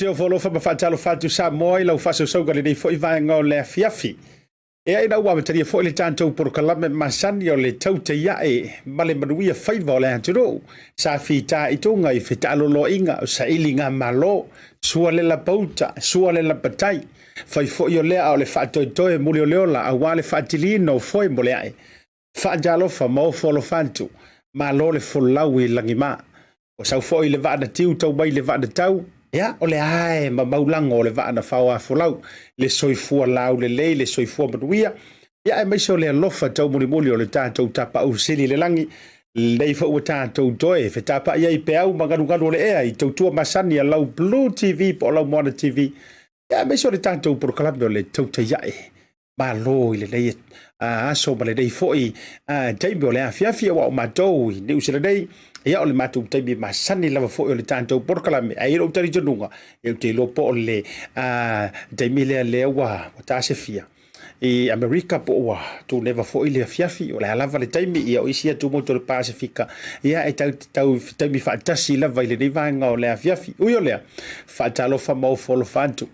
Teo Faualo ma fatalo fatu Samoa lau faso sauga le foi vai ngo le fiafi. E ai na wa matari foi le tanto por kalame masani o le Tautai e male manuia faiva le antiro. Sa fita itunga I fitalo lo inga sa ilinga malo sua le la pauta sua le la patai. Fai foi o le o le fato toe mulio leola a wale fatilino foi mole ai. Fa jalo fa mo folo fantu malo le folawi langima. O sa foi le vada tiu tau mai le vada tau. Ya, ole ai ma maulango ole va na fawa folau le soifua lau le soifua manuia ya mai so le lofa tau muli ole tatou tapa o sili le langi le fa o tatou toe fe tapa ia I pe au maganu le ea I tautua masani a lau BluTV po lau Moana TV ya mai so le tatou por kalame le Tautai ma lo le le so ma le dei foi taimi le afiafi wa o matou ni usile dei ia ole matu taimi masani lava foi ole tanto por kalame ai ro tari jonunga e te lo po le taimi le wa Tasi fia I America po wa tu never foi le fiafi ole lava le taimi ia o isia tu moto le Pacifica ia e tau taimi fatasi lava le vanga ole fiafi u yo le fatalo fa mo folo fantu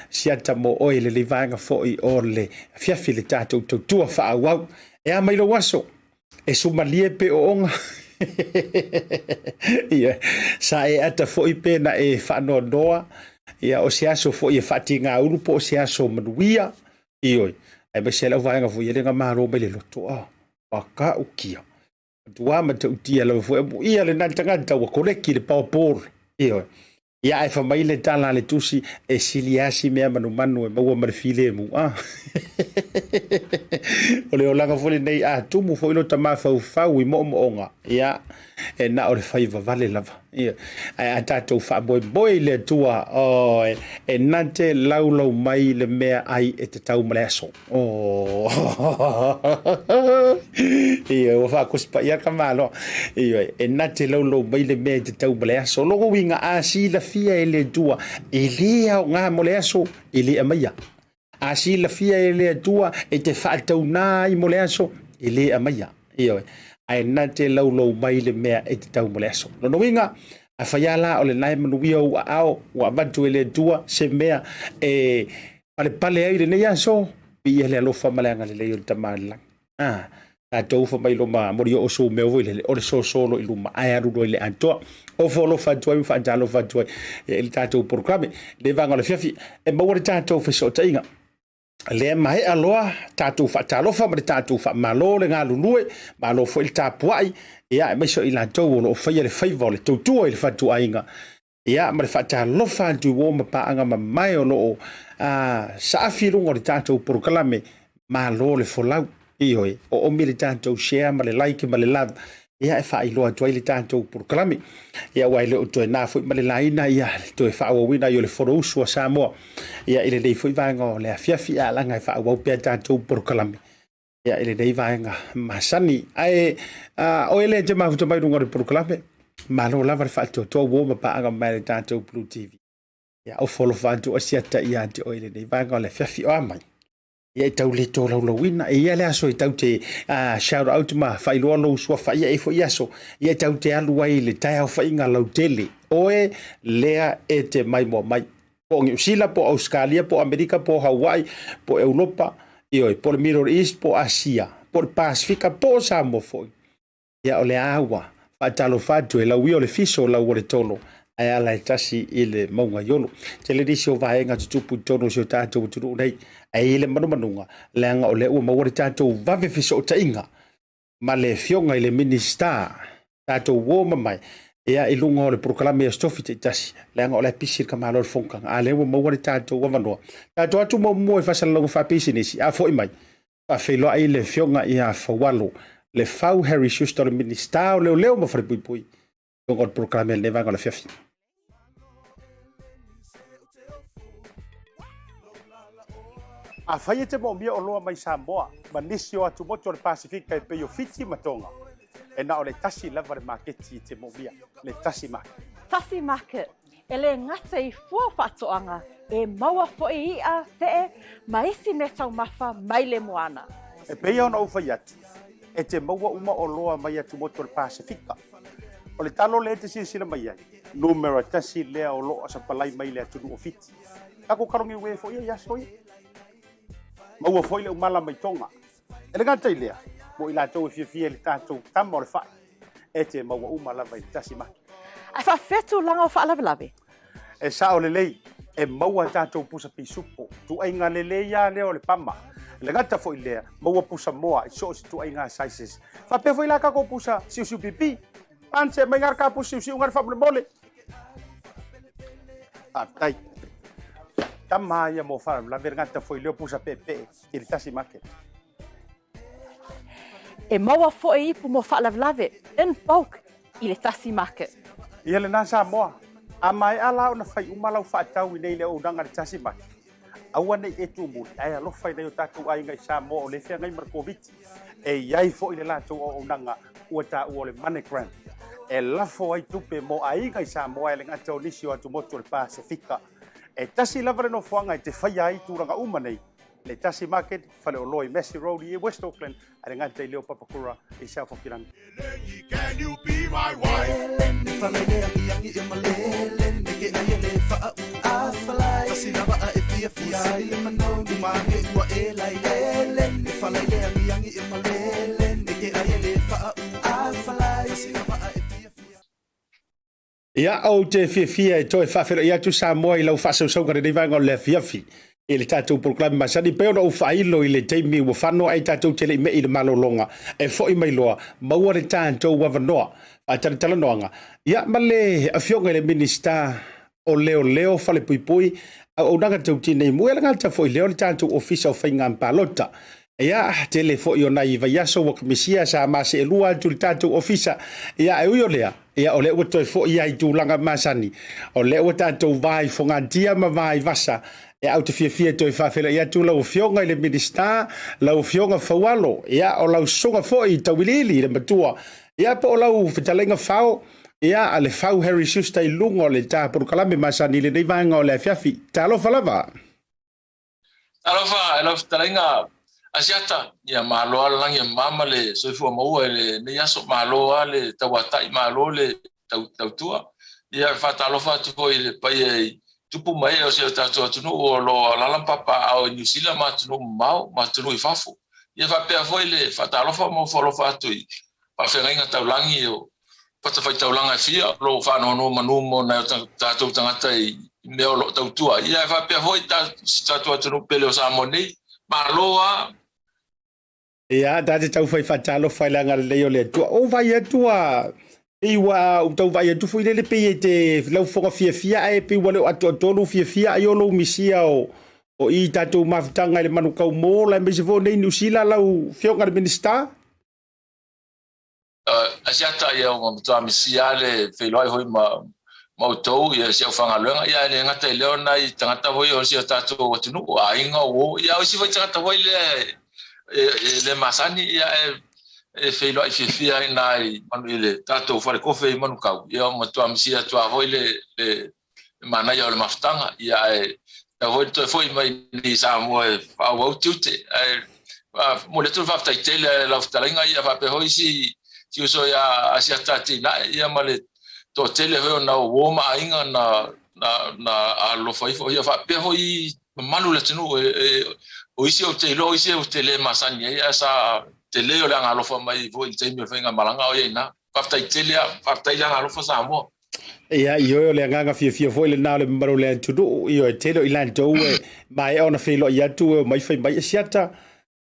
siata mo oi le vanga foi ole fiafi le tato tu fa wa e a mai lo waso e sumalie pe o onga ia sa e ata foi pena e fa no doa ia o siaso foi e fatinga ulu po siaso manuia ioi ai ba sela vanga foi le ngamaro be le loto a paka ukia tua ma te utia lo foi ia le nantanga tawa koleki le power ioi ia e fa mai le tala le tusi e siliasi me manu e maua marfile mu ole o langa foi nei tumu foi lo tama fau I mo onga ia e na o le faiva vale lava ia ai atato fa boy le tua o e nante laulau mai le mea ai e te tau maleso ia o fa kuspa ia kamalo ia e nante laulau mai le mea te tau maleso logo winga asi la fia e le tua e lea o ngā moleso e lea maia asi la fia e le tua e te whaatau nā I moleso e lea maia ia ai nante laulau mai le mea e te tau moleso no winga a fayala o le nai manuia o ao wa bantu e le tua se mea e pale ai le nei aso pi le alofa malanga le le tamala Tātou fa mai loma mori o so me o le o le so solo i luma ai aru no le antoa o folo fa tuai fa jalo fa tuai il tātou programe le vanga le fiafi e mau le tātou fa so tainga le mai aloa tātou fa talo fa mai tātou fa malo le ngā lulue malo fo il tapuai ia mai so i la tou o fa le faiva le tautua il fa tuainga ia ma le fa talo fa tu o ma pa anga ma mai o lo sa afirungo le tātou programe malo le folau ioi o mi le tātou share ma le like ma le love ia e whai loa tuai le tātou programe ia wai le o toi nā fui ma le laina ia toi whaawawina i o le whoro usua Samoa ia ile nei fui vanga o le afiafi a langa e whaawau pia tātou programe ia ile nei vanga masani ai o ele te mahuta mai runga le programe ma lo lava le whaatua toa uo ma paanga mai le tātou BluTV ia o wholo whantu asiata ia te o ile nei vanga o le afiafi o amai ia tau le tō laulawina e ia le aso i tau te shout out ma whailoa lo sua whaia e fo iaso ia tau te alu ai le tai au whainga lau tele oe lea e te mai mua mai po New Zealand, po Australia, po Amerika, po Hawaii, po Europa ioi, po le Middle East, po Asia po le Pasifika, po Samoa foi ia o le awa whaatalo whatu e lau i o le fiso lau o le tolo ai ala e tasi i le maunga iolo. Te le risi o vaenga tutupu tono si o tātou tunu nei. Ai le manumanunga, le anga o le ua mawari tātou vave fiso o tainga. Ma le fionga i le minister, tātou woma mai. Ia i lunga o le proklame a stofi te tasi. Le anga o le pisir ka malo le fonkanga. A le ua mawari tātou wamanoa. Tātou atu mua e fasalalonga whapisi nisi. A fo i mai. A whailoa i le fionga i a Faualo. Le fau Harry Schuster le minister o leo ma whare pui pui. Lunga o le proklame le vanga o le fiafi. A whaia te mo mia o loa mai Samoa, ma nisi o atu moto le Pasifika e peo fiti matonga. E na o le Tasi lava le marketi te mo mia, le Tasi Market. Tasi Market, e le ngata i fua whatoanga, e maua fo i a te ma isi me tau mafa mai le moana. E peo ona uwhai atu, e te maua uma o loa mai atu moto le Pasifika. O le talo le te sila mai ai, numero Tasi lea o loa sa palai mai le atu o fiti. Ako karongi ue fo ia yaso ia. Maua foi le umala mai tonga. E le gata i lea, mo i la tau e fia le tātou tama o le whai. E te maua umala vai Tasi Market. A wha fetu langa o whaalawe. E sa o le lei, e maua tātou pusa pisupo. Tu ainga le lei ya leo le pama. Le gata foi lea, maua pusa moa, i so si tu ainga sizes. Fa pe foi la kako pusa siu pipi. Panse mai ngar ka pusa siu ngar fable mole. Tai. Tama ia mo fara la vergata foi leo pusa pepe il Tasi Market. E maua fo e ipu mo whaalawe in bulk i le Tasi Market. Ia le nasa moa. A mai ala ona fai umalau whaatau i nei leo unanga le Tasi Market. Aua nei e tu muli. Ai alo fai nei o tātou ai ngai Samoa o le fea ngai markoviti. E iai fo i le lātou o unanga ua tā ua le MoneyGram. E lafo ai tupe mo ai ngai Samoa e le ngata o nisi o atu moto le Pasifika. E tasi lava le no fuanga i te whaia ai tūranga uma nei. Le Tasi Market, whale o loi Messi Road i West Auckland, a renga te leo papakura i South Auckland. Can you be my wife? Ia au te fia e toi whawhira ia tu Samoa i lau whasau kare nei vanga o le fiafi. I le tātou proklame masani peo na uwhailo i le teimi ua whanua ai tātou tele i me i le malolonga. E fo i mai loa, maua le tātou wawanoa, a taritala noanga. Ia ma le afionga i le minister o leo whale pui pui, au nanga tau tine i mua ngata fo i leo le tātou ofisa o whainga mpalota. Ia tele fo i o nai vaiaso wa kamisia sa mase e lua tu le tātou ofisa. Ia e ui o lea. Ia o le ua toi fo i ai tūlanga masani. O le ua tātou vai fongantia ma vai vasa. Ia au te fia toi whawhira. Ia tū lau fionga i le minister, lau fionga Faualo. Ia o lau songa fo i tauilili le matua. Ia po o lau whitalenga whao. Ia a le whau Harry Schuster i lunga o le tā porukalame masani le neivanga o le fiafi. Tā alofa lava? Alofa, alofa talenga. Asiata, ia maloa langi mama le soifua maua le ne yaso maloa le Tautai malo le tautua. Ia fatalofa tu foi le pai tupu mai o se tatu tunu o lo lalampapa au New Zealand matunu mau matunu ifafu. ia fa pe foi le fa talo fa mo folo fa tu pa fenga taulangi o pa ta fa taulanga fia lo fa no manu mo na ta tu tangata I me lo tau tua ia fa pe foi ta tu no pele o Samoni maloa ia da te tau fai fatalo fai langa le o le tua o vai tua Iwa o tau vai tu foi le pe te lau fonga fia e pe wale atu tolu fia I o lo misia o I tatu mafutanga le manu kau mo la me se vo nei nusila lau fionga le minista asiata ia o mtua misia le feloi hoi Maota ia se fanga lenga ia le ngata le ona I tangata hoi o se tatu o tunu a inga o ia o se vai tangata hoi le masani ia feloi fia nai manu ile tatu fare kofe manu kau ia mtua misia tua hoi le mana ia le maftanga ia ta hoi to foi mai ni Samoa Faualo tute mo le tu fa tai tele la ftalinga ia fa pe hoi si uso ia asiata tina ia male to tele ho na wo ma inga na a lo fai fo ia fa pe hoi malu le tunu o isi o tele masani ia sa tele o la lo fa mai vo il temi fenga malanga o ina fa tai tele fa tai la lo fa Samoa ia io le nganga fia foi le na le maro le tudu io tele I lanto mai ona felo ia tu mai fai mai siata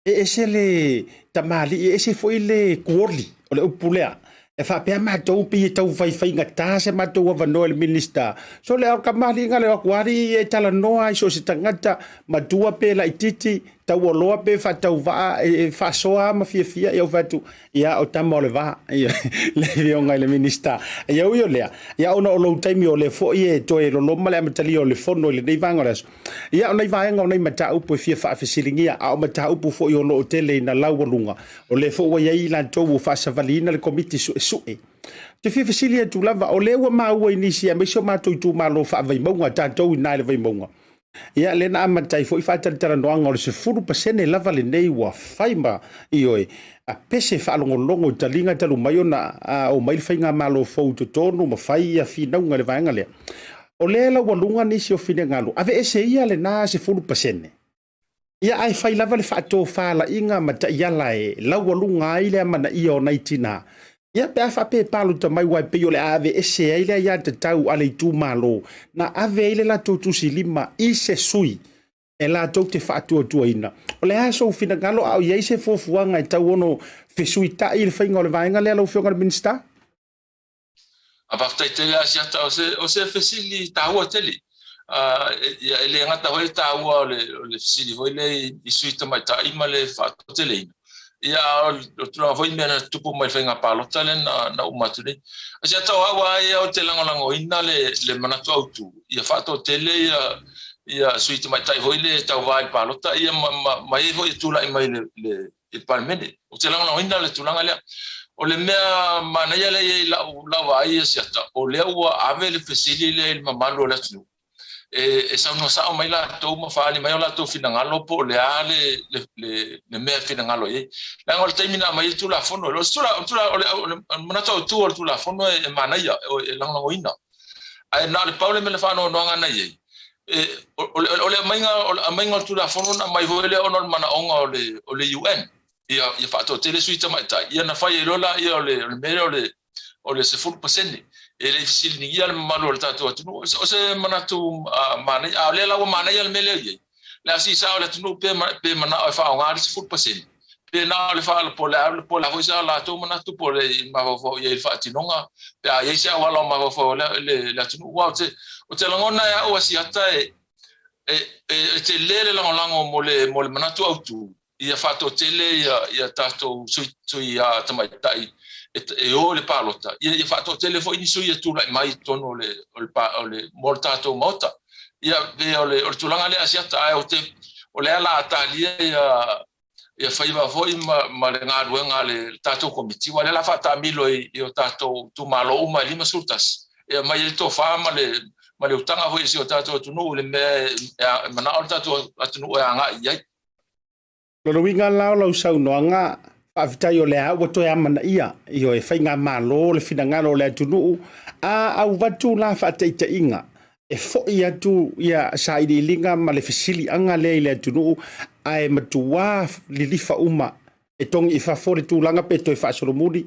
se le tamali se foi le kuoli o le upulea e fa pe ma to pi to fai ngata se ma to wa no el minister so le ka mali ngale wa kwari e tala noa so se tangata ma tua pe la ititi ta wo lo pe fa ta va e fa soa ma fia e o fatu ia o tamo le va le vionga le minister ia o le ia ona o lo taimi o le fo e to e lo male matali o le fono le dei vangolas ia ona vai nga ona mata upo fia fa fisilingia a o mata upo fo yo lo tele na lawalunga o le fo wa ia la to fa savalina le komiti su te fia fisilia tu lava o le wa ma wa inisia me so ma to tu ma lo fa vai monga ta to ina le vai monga ia le na matai foi fa tara no angol se furu pasene lava le nei wa faima ioe a pese fa longo talinga talu mai ona o mai fainga malo fo to tonu ma fai a fina unga le vanga le o le la walunga ni si o fine ngalo ave ese ia le na se furu pasene ia ai fai lava le fa to fa la inga mata ia la la walunga ile mana io naitina ia pe fa pe palo to mai wai pe yo le ave ese ile ia te tau ale tu malo na ave ile la to tu silima ise sui e la to te fa tu ina o le aso fina ngalo au ia se fofuanga e tau ono fesuita ile fainga le vainga le lo fionga minista a partai tele asiata o se fesili taua tele ia ele ngata hoi taua le fesili hoi le isuita mai ta ima le fa tele ia o tula foi mena tupu mai fenga palota le na umatuni asia tawa wa ia o te lango ina le manatu autu ia fato tele ia suite mai tai foi le tau vai palota ia mai foi tula mai le palmene o te lango ina le tulanga le o le mea mana ia le la vai asia ta o le wa ave le fesili le mamalo le tu e sa no sa mai la to ma fa ni mai la to fina ngalo po le ale le me fina ngalo e la ngol termina mai tu la fono lo tu la mana tu la fono e mana ia e la ngolo ina ai na le paule me le fa no ngana ye e o le mai ngol tu la fono na mai vole o no mana onga o le UN ia fa to tele suite mai ta ia na fa ye lo la ia o le se full percent ele sil ni ia malo ta to o se manatu mana a le la mana ia mele ye la si sa o tu pe mana fa ngar se full percent pe na le fa po la ho sa la to manatu po le ma fo ye fa tinonga pe a ye sa wala ma fo la tu wa o te langona ya o asiata e te le lango mo le manatu autu ia fa to tele ia ta to su ia tamai tai e o le palota ia fa to telefoni ni sui tu mai tono le morta to Maota ia ve o tulanga le asiata o le ala talia ia fa iba foi ma le ngaruenga le tato komiti wala la fa ta milo i o tato tu malo uma lima sultas ia mai le to fa ma le utanga foi si o tato tu no le me mana o tato atu no anga ia lo winga la sau noanga avitai o le au to ya mana ia io e fainga malo le finanga le tunu au vatu la fa te inga e fo ia tu ia saidi linga ma le fasili anga le tunu ai matua lilifa uma e tongi I whafore tūlanga pe toi whaasoromuri.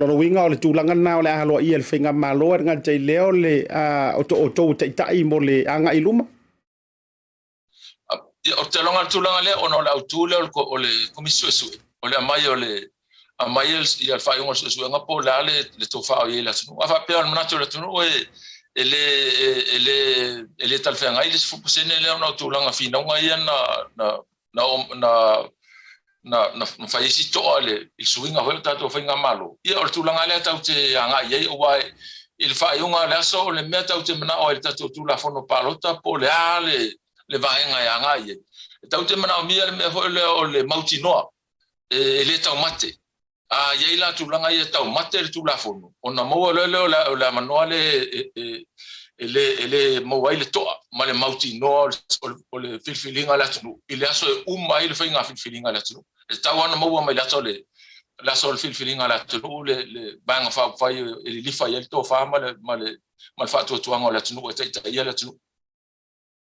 Loro winga o le tūlanga nā o le ahaloa I le whainga māloa ngā tei leo le o tōu teitai mo le anga I luma. O te longa tūlanga le ono le autule o le komisio sui. O le amai o le amai I al whaiunga sui ngā po le tō whao I le tunu. Awha pēr manatu le tunu ele talwhenga I le sifupusene le ono tūlanga whinaunga ia na whaisi toa le I suinga hoi tato whainga malo. Ia o le tūlanga le tau te anga iei o wai I le whaiunga le aso o le mea tau te mana o le tato tūla whono palota po le le vaenga e anga iei. E tau te mana o mia le mea hoi le o le mauti noa le tau mate. A iei la tūlanga ia tau mate le tūla whono. O na maua le o le manoa ele mawai le toa ma le mauti noa o le filfilinga le atunu. I le aso e I le whainga filfilinga le atunu. E tau ana maua mai lato le laso le filfilinga le atunu le banga whai e li lifa I le toa wha ma le whaatuatuanga le atunu e teita ia le atunu.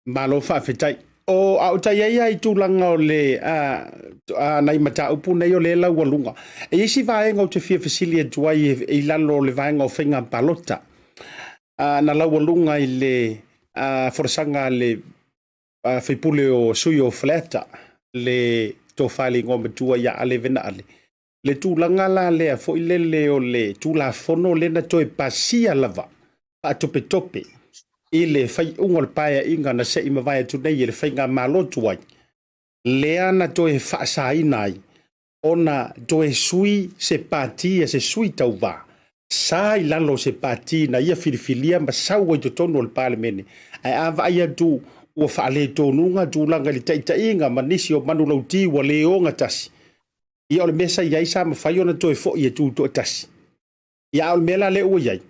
Malo whaafetai. O au tai ai tūlanga o le nai mata upu nei o le lau walunga. E isi vaenga o te fia fasili e tuai I lalo le vaenga o whainga palota. Na lau walunga I le forasanga le whipule o sui o flata le tō whali ngō matua ia ale vena ale. Le tūlanga la lea fo I le o le tūla fono le na toi pasia lava a tope tope. I le whai unga le paia inga na se ima vai atu nei I le whainga malotu ai. Lea na toe whaasa inai. Ona toe sui se pātia se sui tau wā. Sa I lalo se pāti na ia filifilia ma sau ai totono le pāle mene. Ai awa ai atu ua whaale tōnunga tūlanga li taita inga ma nisi o manu lau ti wa leonga tasi. Ia ole mesa iai sa ma whai ona toe fo I e tūto tasi. Ia ole mela le ua iai.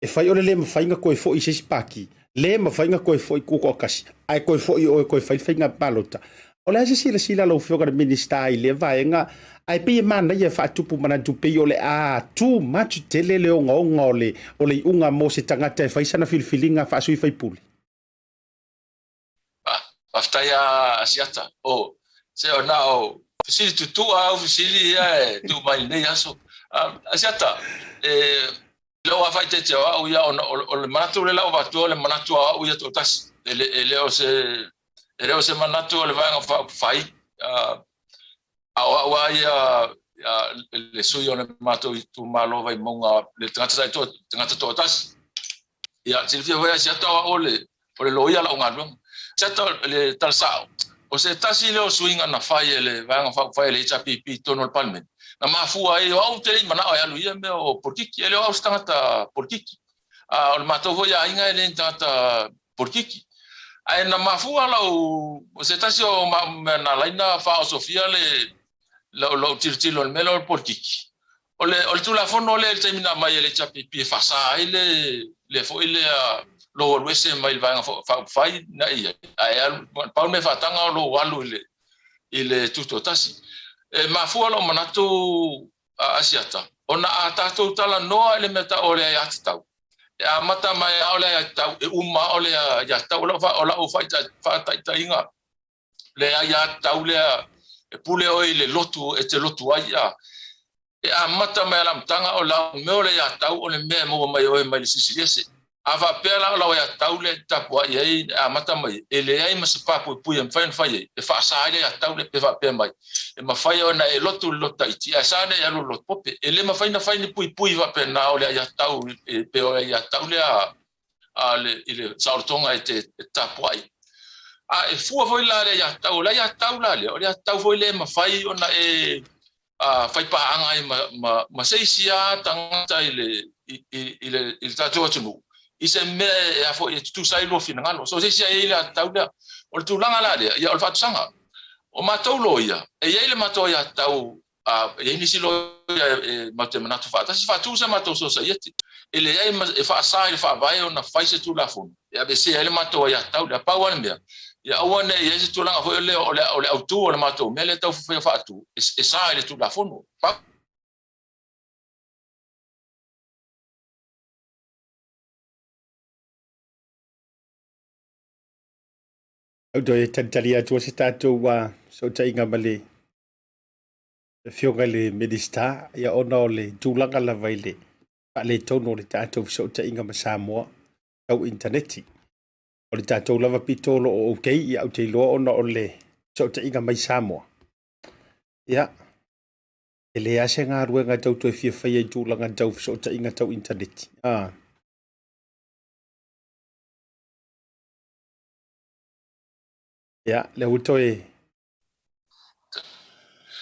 E whai ole le ma whainga koe fo I se spaki. Le ma whainga koe fo I kuko akasi. Ai koe fo I oe koe whainga palota. O le ase sila lau whioka na minista I le vaenga. Ai pia mana ia whaatupu mana tupe o le too much tele le onga o le unga mo se tangata e whaisana filfilinga whaasui whaipuli. Whaftai Asiata. O, se o na o, fisili tutua au fisili ia tu mai nei aso. Asiata, leo a whai te te au ia o le manatu le lau watu o le manatu au ia tō tasi. Leo se manatu o le vaenga whai. Awa ia le sui o le matou I tu malo vai monga le tangata tō tasi. Ia, silifia hoi Asiata o le loia la unga luang. Asiata le talsao. O se tasi leo suinga na whai le vaenga whai le HPP tono le palmen. Na mafua o au te rei mana o alu ia mea o porkiki. Leo au stangata porkiki. O le matou hoi a inga le tangata porkiki. Ai na mafua lau o se tasi o na laina whao Sofia lo tiro le melo o porkiki. O le tula fono le taimina mai le chapipi fasa ai le fo ile lo wese mai vanga fai na ia. Ai pa me fatanga lo walu ile tuto tasi. E mafua lo manatu Asiata. Ona atato tala noa ele meta ole ya tau. Ya mata mai ole ya tau e uma ole ya tau lo fa ola o fa ta inga. Le ya tau le e pule o le lotu e te lotu ai a. E a mata mai la mtanga o la me ole ya tau o le me mo mai o mai sisiliese. Ava pela o la ya tau le tapu ai a mata mai ele ai ma se papu pu em fai e fa sa ai ya tau le pe va pe mai. E ma fai ona e lotu lota iti a sa ne ya lo lot pope. Ele ma fai na fai ni pui va pe na o le ya tau e pe o ya tau le a le ile saurtonga e te tapu ai. E fua foi la le ya tau la le o ya tau foi le ma fai ona e fai pa anga ma seisia tangata ile tatu atu I se me e fo e tu sai lo fina ngalo so seisia ile tau le o tu langa la le ya o fatu sanga o matou lo ia e ile matou ya tau e ni silo e matema tu fata si fatu sa matou society ele ai e fa sai fa vai ona fai se tu la fon e be se ele matou ya tau le pa wan me ya awane ye se tu langa fo le o le autu o le matou me le tau fo fa tu e sa ele tu la fon pa Au doi tantalia tua se tātou so tainga male fionga le minister ia ona o le tūlanga lava i le pa le tono le tātou so ta inga ma Samoa au interneti. O le tātou lava pitolo o kei ia au te loa ona o le so ta inga mai Samoa. Ia, e le ase ngā ruenga tau tu e fia whai ai tūlanga tau so ta inga tau interneti. Ia, le huto e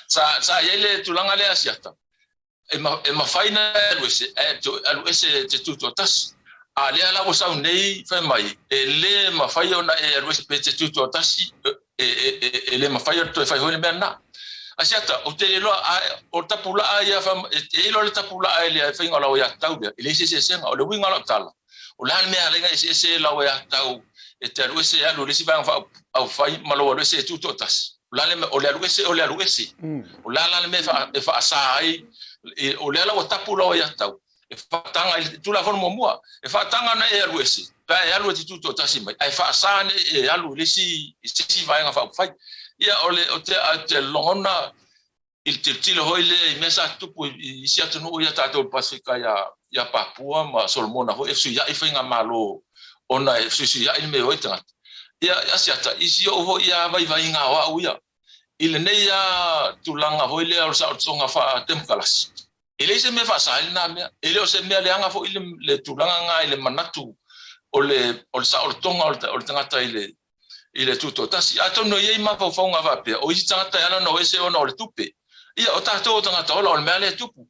sa yele tulanga le asiata e ma faina aluese te tuto tas a le ala o sa nei fa mai e le ma fai ona e aluese pe te tuto tas e le ma fai to fai hole bena asiata o te lo o tapula ia fa e lo le tapula ele fa ngola o ya tau ele se senga o le winga lo tala o la me ale ga se la o ya tau e te aluese alu le si va fa au fai malo o se tuto tas lale o le aluese o la me fa sa ai o le ala o tapula o ya tau e fa tanga tu la forma mua e fa tanga na e aluese pa e alu ti tuto tasi mai ai fa sa ne e alu le si vai nga fa fai ia o te lona il tilo hoile mesa tupu i sia tonu ia tato pasifika ya Papua ma Solomona ho e su ya i fa malo ona e su ya i me hoita ia asiata isi o ho ia vai nga wa uia ile nei ya tulanga hoile o sa tsonga fa temkalas ile se me fa sa na me ile o se me le anga fo ile le tulanga nga ile manatu o le sa o tonga o tangata ile tuto tasi ato no ye ma fa nga va pe o isi tangata yana no ese ona o le tupe ia o tato o tangata o le mele tupu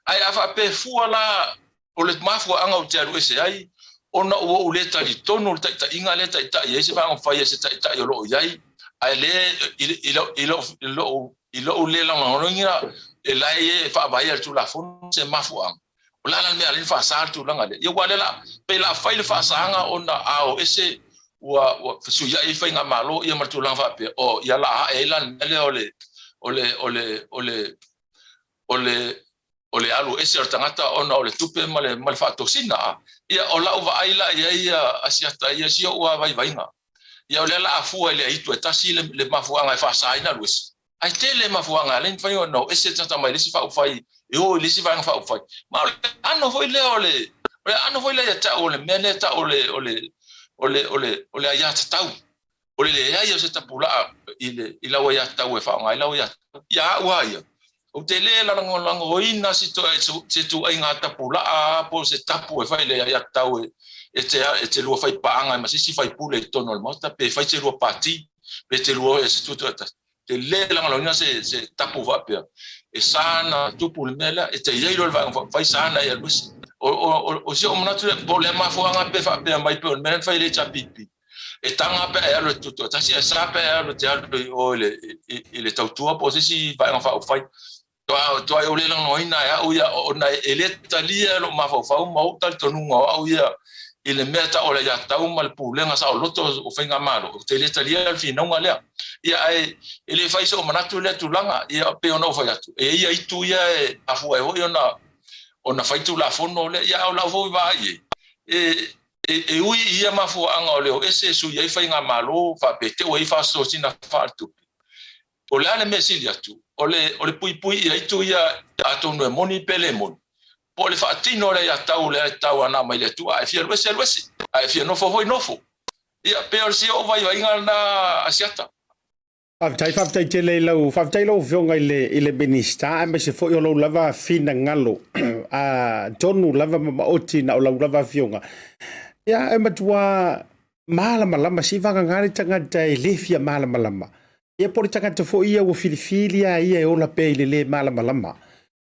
ai afa pe fuala o le mafu anga o te aru ese ai ona o le tali tonu ta inga le ta ye se va fa ye se ta yo lo yai ai le ilo le la ngoninga e la ye fa ba ye tu la fon se mafu ang o la me ale fa sa tu la ngale ye wale la pe la fa ile fa sa nga ona ao ese wa su ya i fa nga malo ye ma tu la fa pe o ya la e la le ole alu ese o tangata ona ole tupe male fa tosina ia ola uva aila ia asiata ia sio ua vai nga ia ole la afu ele itu etasi le mafuanga fa saina luis ai tele mafuanga len fa no ese tata mai lesi fa ufai yo lesi va fa ufai ma ano foi le ole ano foi le ta ole mele ta ole ya tau ole le ia se tapula ile wa ya tau fa nga ile wa ya wa ia o te le la lango ina si tu ai nga tapula a po se tapu e fai le ya tau e te lua fai paanga ma si fai pule tono al Maota pe fai te lua pati pe te lua e se tu te le lango ina se tapu va pe e sana tupu le mela e te ia lo va fai sana e lusi o se o manatu problema fo anga pe fa pe mai pe men fai le chapipi e tanga pe e lo tu tasi e sa pe lo te o le tautua po si vai fa fai to ai ole lang noina ya o ya ona eleta lia lo ma fa ma tal tonu o ya ile meta ole ya tau mal pulenga sa loto o fenga malo te eleta lia al fina nga le ya ai ele fai so manatu le tulanga ya pe ona fa ya tu e ya itu ya afu ai ona fai tu la fono le ya o la vo va e ui ia ma fu anga ole ese su ya fai nga malo fa pe te o fa so sina fa tu o le mesilia tu ole pui ia itu ia atonu moni pele mon po le fatino le ia tau ana mai le tu ai fia luese ai fia no fo ia pe si o vai inga na asiata Faftai te le lau faftai lo fionga ile benista me se fo yo lo lava fina ngalo a tonu lava maoti na lo lava fionga ia e matua malama si vanga ngari tanga dai le fia malama ia por tanga te fo ia o filifilia ia o la pe le malama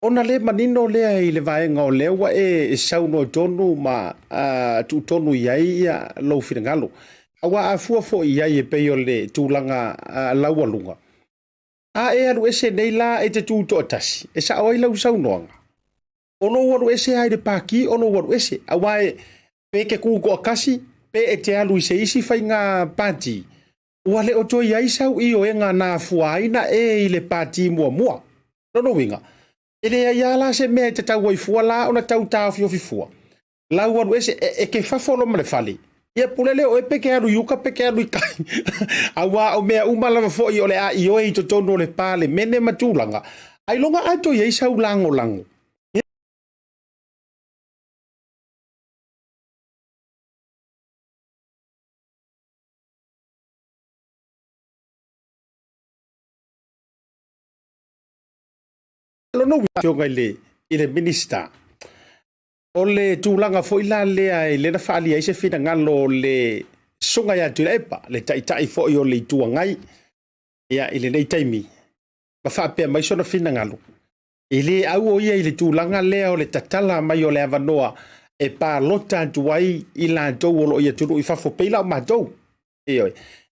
ona le manino le ile vaenga o le wa e sauno tonu ma tu tonu ia lo fina ngalo awa afua fo ia e pe le tulanga laualunga a e alu ese nei la e te tu to tasi e sa oi lau saunoanga ono waru ese ai de paki ono waru ese awa e pe ke ku ko kasi pe e te alu ise isi fainga pati wale o to ia isau i o nga na fuaina e ile pati mua no winga ele ia la se me te tau i fuala ona tau fio fifua lau waru ese e ke fafolo male fali ia pulele o peke alu yuka peke alu kai awa o mea umala fo i ole a i oi to tono le pale mene matulanga ai longa ato ye sau lango lango lo no wi ngai le ile minister o le tūlanga fo ila lea e le na whaali ai se whina ngalo le sunga ya tu epa le tai fo i o le tua ngai ia ile nei taimi ma whapea mai sona whina ngalo ile au o ia ile tūlanga lea o le tatala mai o le avanoa e pā lota tuai i la tau o lo ia tunu i whafo peila o mātou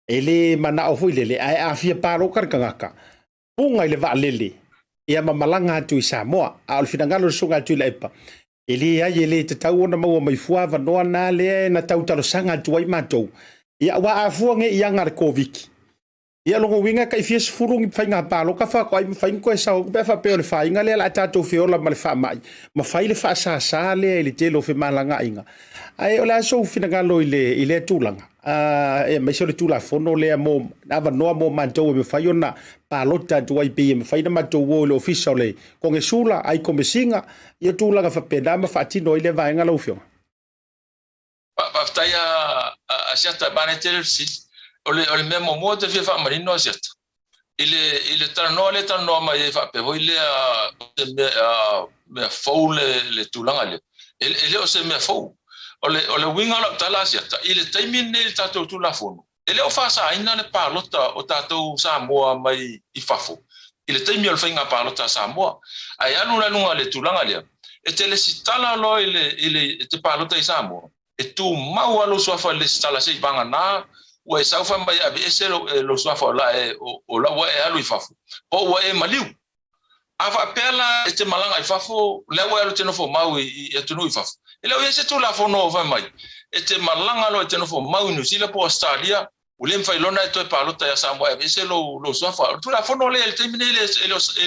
ile mana o fu ile le ai a fia pā lo karkangaka punga ile wa lele ia mamalanga tu i Samoa a o whina ngalo sunga tu le epa Ele ai ele te tau ona maua mai fuava noa na le na tau talo sanga tuai matou. Ia wa afuange ia ngar koviki. Ia longo winga kai fies furung fainga palo ka fa ko ai fain ko sa ko fa pe le fainga le la tato fiola mal fa mai. Ma fai le fa sa le le telo fe malanga inga. Ai ola so fina galo ile tulanga. E mai so le tula fono le mo ava no mo manto me fai ona palota tuai pe me fai na mato wo le official le ko nge sula ai ko me singa ia tulanga fa pe dama fa tino ile vainga lo fio. Pa taya asiata bane telsi ole memo mo te fa marino asiata. Ile tano mai fa pe ho ile me foule le tulanga le. Ele o se me fou. Ole winga la tala asiata ile taimin ne tato tulafono. Ele o fa sa ina le palota o tato Samoa mai I fafo. Ile taimi o fainga palota Samoa. Ai anu la lunga le tulanga le. E te le sitala lo ile te palota I Samoa. E tu mau alo soafa le sitala se banga na o e saufa mai abi ese lo soafa la o la wa e alu I fafo. O wa e maliu. Ava pela e te malanga I fafo le wa alo te no fo mau I tunu I fafo. Ele o ese tu la fono va mai. E te malanga lo te no fo mau New Zealand po Australia. O le mfailona e toi palota ya Samoa e ese lo soafa. Tu la fono le te mine le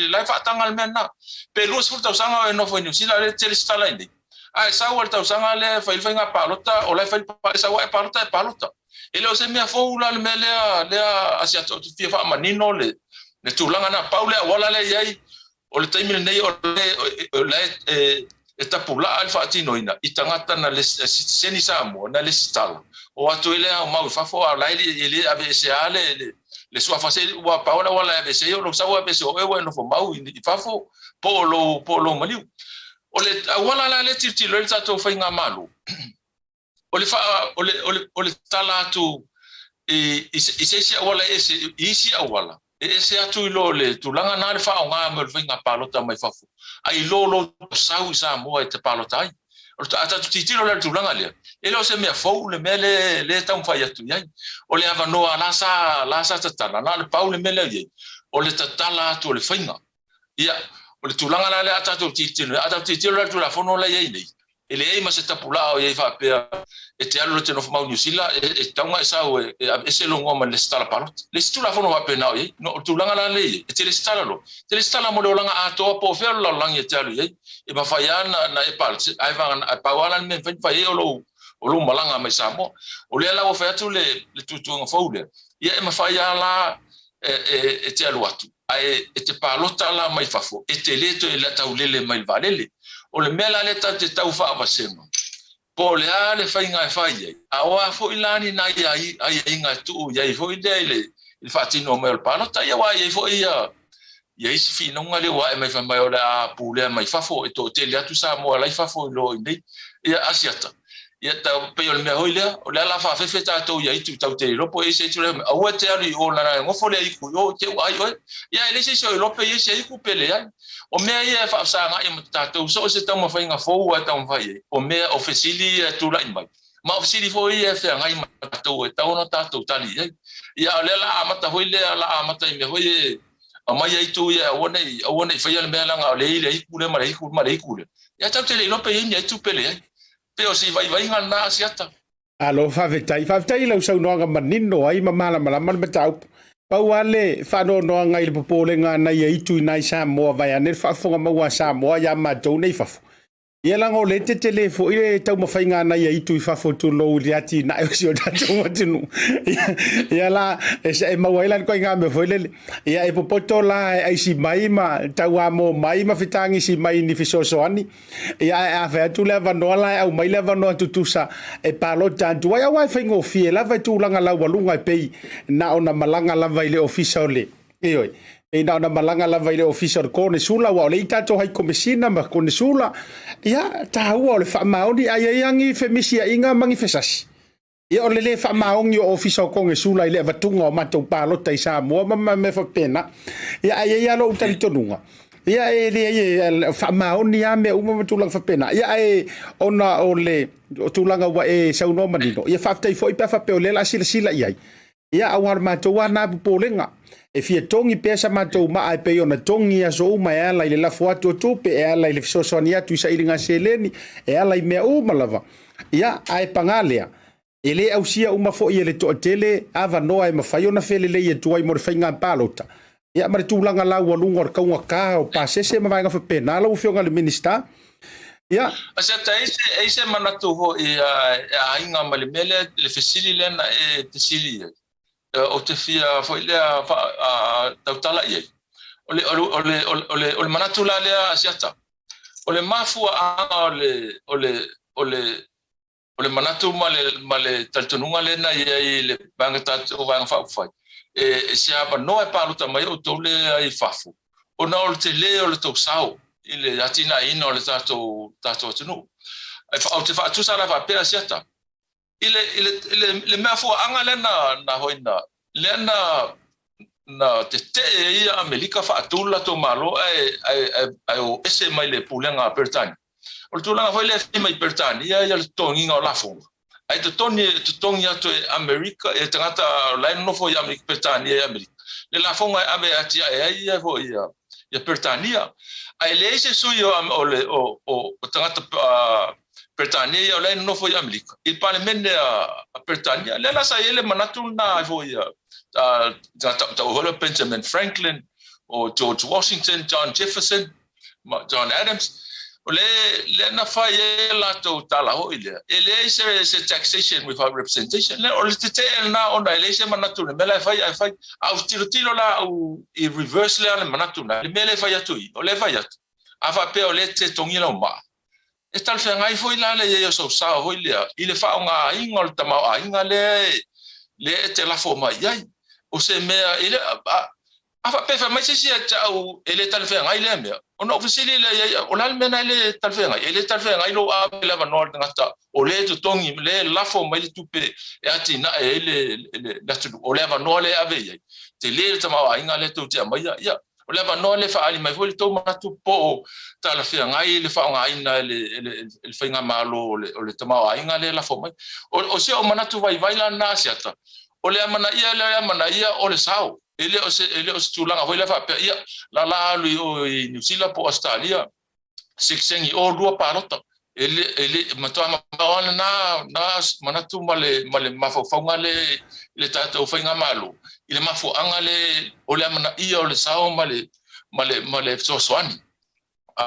life atanga al mena. Pe lo sfurta usanga e no fo New Zealand le te stala indi. Ai sa wa ta usanga le failfa palota o la fail sa wa palota e palota. Ele o se mea fo la le mele le Asiata Pio Vaoliko manino le tulanga na paule wala le yai o le taimile nei o le e tapula alfa atinoina I tangata na le seni Samoa na le sitala o atu ele o mau fafo a lai ele ave se ale le sua fase wa paola wala ave se o lo sawa ave se o e no fo mau I fafo polo maliu o le wala la le titilo le tato fainga malu o le tala tu I se wala isi wala ese atu lo le tulanga na le fa nga mo fainga palota mai fafo ai lo sau Samoa te palota ai o ata titilo le tulanga le ele o se me fo le mele le tam fa ya tu ai o le ava no la sa tala na le paule mele ai o le tatala tu le fainga ia o le tulanga la le ata titilo le tu la fono le ai nei ele ai ma se tapula o ia fa pe e te alu te no fa New Zealand e taunga sa o e se lo ngoma le stala palot le stula fono va pe na ai no tulanga la le e te le stala mo le langa ato po fe lo langa te alu ai e ma fa ya na e pal ai va a pawala men fa e o lo malanga mai Samoa o le la o fa tu le tutu nga faule ia e ma fa ya la e te alu atu ai e te palota la mai fafo e te le to e la taulele mai valele o le mela le te tau fa avasema po le ale fainga e fai a o a fo ilani na ai inga tu ia fo ile il fatino me el palota ia wa ia fo ia isi fino ngale wa e mai fa mai o la pule mai fafo e to te le atu Samoa lai fafo lo nei ia asiata ia ta pe o me hoile o la fa fe ta to ia tu Tautai lo po ese tu a o te ali o na ngo fo le iku yo te ai ia ele se so lo pe ese iku pele ai o me ia fa sa nga ia ta to so se tamo fa inga fo wa ta vai o me ofisili tu la mai ma ofisili fo ia fa nga ia to ta ono ta to tali ia le la amata hoile la amata me hoye a mai ai tu ia o nei fa ia me la nga le iku le ma iku le ia ta te le lo pe ia tu pele ai Peo si vai ngana Asiata. Alo favetai lau sau noanga manino ai mamala malama me tau. Pau ale whano noa ngai le popole ngā nei e itu nai Samoa vai ane whafonga maua Samoa ia mātou nei whafo. ia la ngole te le fo ile tau mafainga na ia itu fa foto lo le ati na o sio tatu matunu ia la e mawailan ko nga me foi ia e popoto la ai si mai ma tau amo mai ma fitangi si mai ni fisoso ani ia a fa tu le vano la au mai le vano tutusa e palo tantu ia wa fa ngo fie la va tu langa la walunga e pei na ona malanga la vai le official le ioi e na ona malanga la vai le official ko ne sula wa le tato hai komesina ma ko ne sula ia ta o le fa maoni ai yangi femisia inga mangi fesasi ia o le fa maongi o official ko nge sula ile vatunga o matou palo tai Samoa ma me fa pena ia ai lo tali tonunga ia e fa maoni a me uma tulang fa pena ia e ona o le tulanga wa e sauno manino ia fa tai foi pa fa pe o le la sila ia awar matou ana polenga e fia tongi pesa matou ma ai pe ona tongi aso ma ala ile la foto tu pe ala ile sosonia tu sa ilinga seleni e ala me o malava ia ai pangalea ele ausia uma fo ile to tele ava no ai mafai ona fele le tu ai mo fainga palota ia ma tu langa la walunga o kaunga ka o pasese ma vainga fa pena la o fionga le minister ia Asiata ese manatu ho e ainga male mele le fesili lena e tesili o te fia foi le tautala ia ole manatu la le asiata ole mafua ole manatu male taltonunga le na ia le bangata o vanga fa fai e sia ba no e paluta mai o tole ai fafu ona o te le o le to sau ile atina ino le tato tunu ai fa o te fa tu sala fa pera asiata ile mafua anga le na hoina le na te ia Amerika fa atula to malo ai o ese mai le pulenga pertani o tulanga foi le mai pertani ia le tongi nga lafo ai te tongi ato Amerika e tangata la no foi Amerika pertani e Amerika le lafo nga ave atia ia foi ia pertania ai le se suyo o tangata pertania ia la no foi Amerika il parlamento pertania le la sa ele manatu na foi Benjamin Franklin or George Washington, John Jefferson, John Adams. Le na fa la to tala ho ile. Ele se taxation without representation. Le o le te na ona ele se manatu le mela fa au tiro la au i reverse le manatu na. Le mela fa tu. O le fa yat. Ava pe o le te tongi la ma. E tal fe ngai foi la le yo so sa ho ile. Ile fa nga ingol tama inga le te la fo mai ai. O se mea ele afa pefa mai se tau ele talfe ngai le mea ona ofisili le o la mena ele talfe ngai ele talfe ngai lo a le va no ngata o le tu tongi le lafo mai le tupe e ati na ele la tu o le va no le ave te le tama wa inga le tu te mai ya o le va no le fa ali mai vo le to ma tu po talfe ngai le fa ngai na le fainga malo o le tama wa inga le lafo mai o se o manatu vai la na siata ole amana ia ole sau ele o tulanga foi leva ia la lui o New Zealand po Australia sixengi o lua parota ele matama na manatu male mafofonga le tata o fainga malo ile mafo anga le ole amana ia ole sau male soani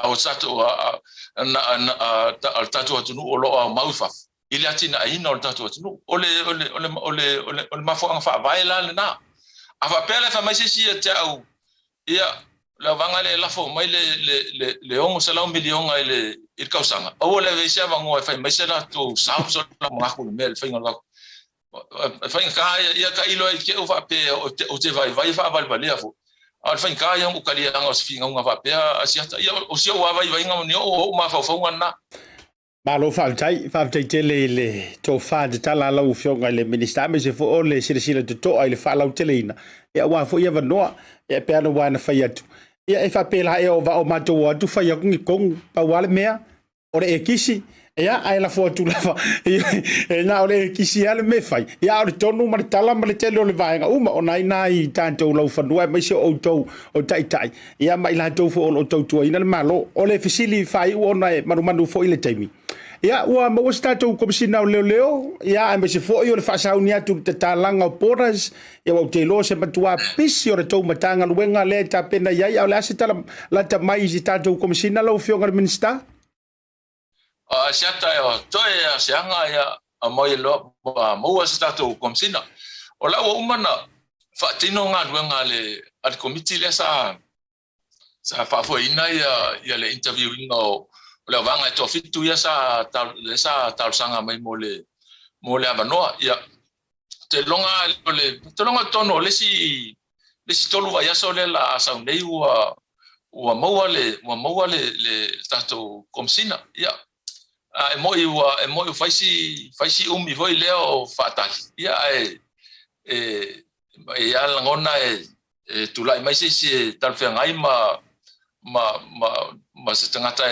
o sato na tatu atunu o lo maufa ile atina aina o tatu atunu ole mafo anga fa vaila le na ava pele fa mai si tau ia la vanga le lafo mai le ongo sala milion ile il kausanga o le vesia vango fa mai sala to sau so la mako mel fa ngala fa ka ia ka ilo ke o fa pe o te vai fa valvalia fo al fa ka ia o kali anga os finga nga fa pe asiata ia o si o vai nga ni o ma fa fa na Malo fautai tele le to fa de tala la u fionga le minister me se fo le sila to ai le fa la teleina ia wa fo ia vanoa e pe no wa na fa yatu ia e fa pela e o va o mato wa tu fa ya ngi kong pa wale mea o le kisi ia ai la fo tu la fa e na o le kisi ale me fai ia o tonu ma tala ma le tele o le vaenga uma o nai tanto lo fa no me se o to o tai ia mai la to fo o to tu ina le malo o le fisili fai o na manu fo ile taimi ia ua ma o stato komisina o leo ia me se fo o le fa saunia tu te talanga o poras ia o te lo se matua pisi o le tau matanga luenga le ta pena ia o le ase tala la ta mai si tato komisina lo fionga minister Asiata o toe asianga ia a moi lo mo stato komsina o la o umana fa tino nga luenga le al committee le sa fa foi ina ia le interviewing o le vanga to fitu ia sa tal sanga mai mo le avanoa ia te longa tono le si tolu vai aso le la sa nei ua maua le tato komsina ia e moi faisi umi voi leo fatali ia e ala ngona tulai mai se tal fengai ma se tangata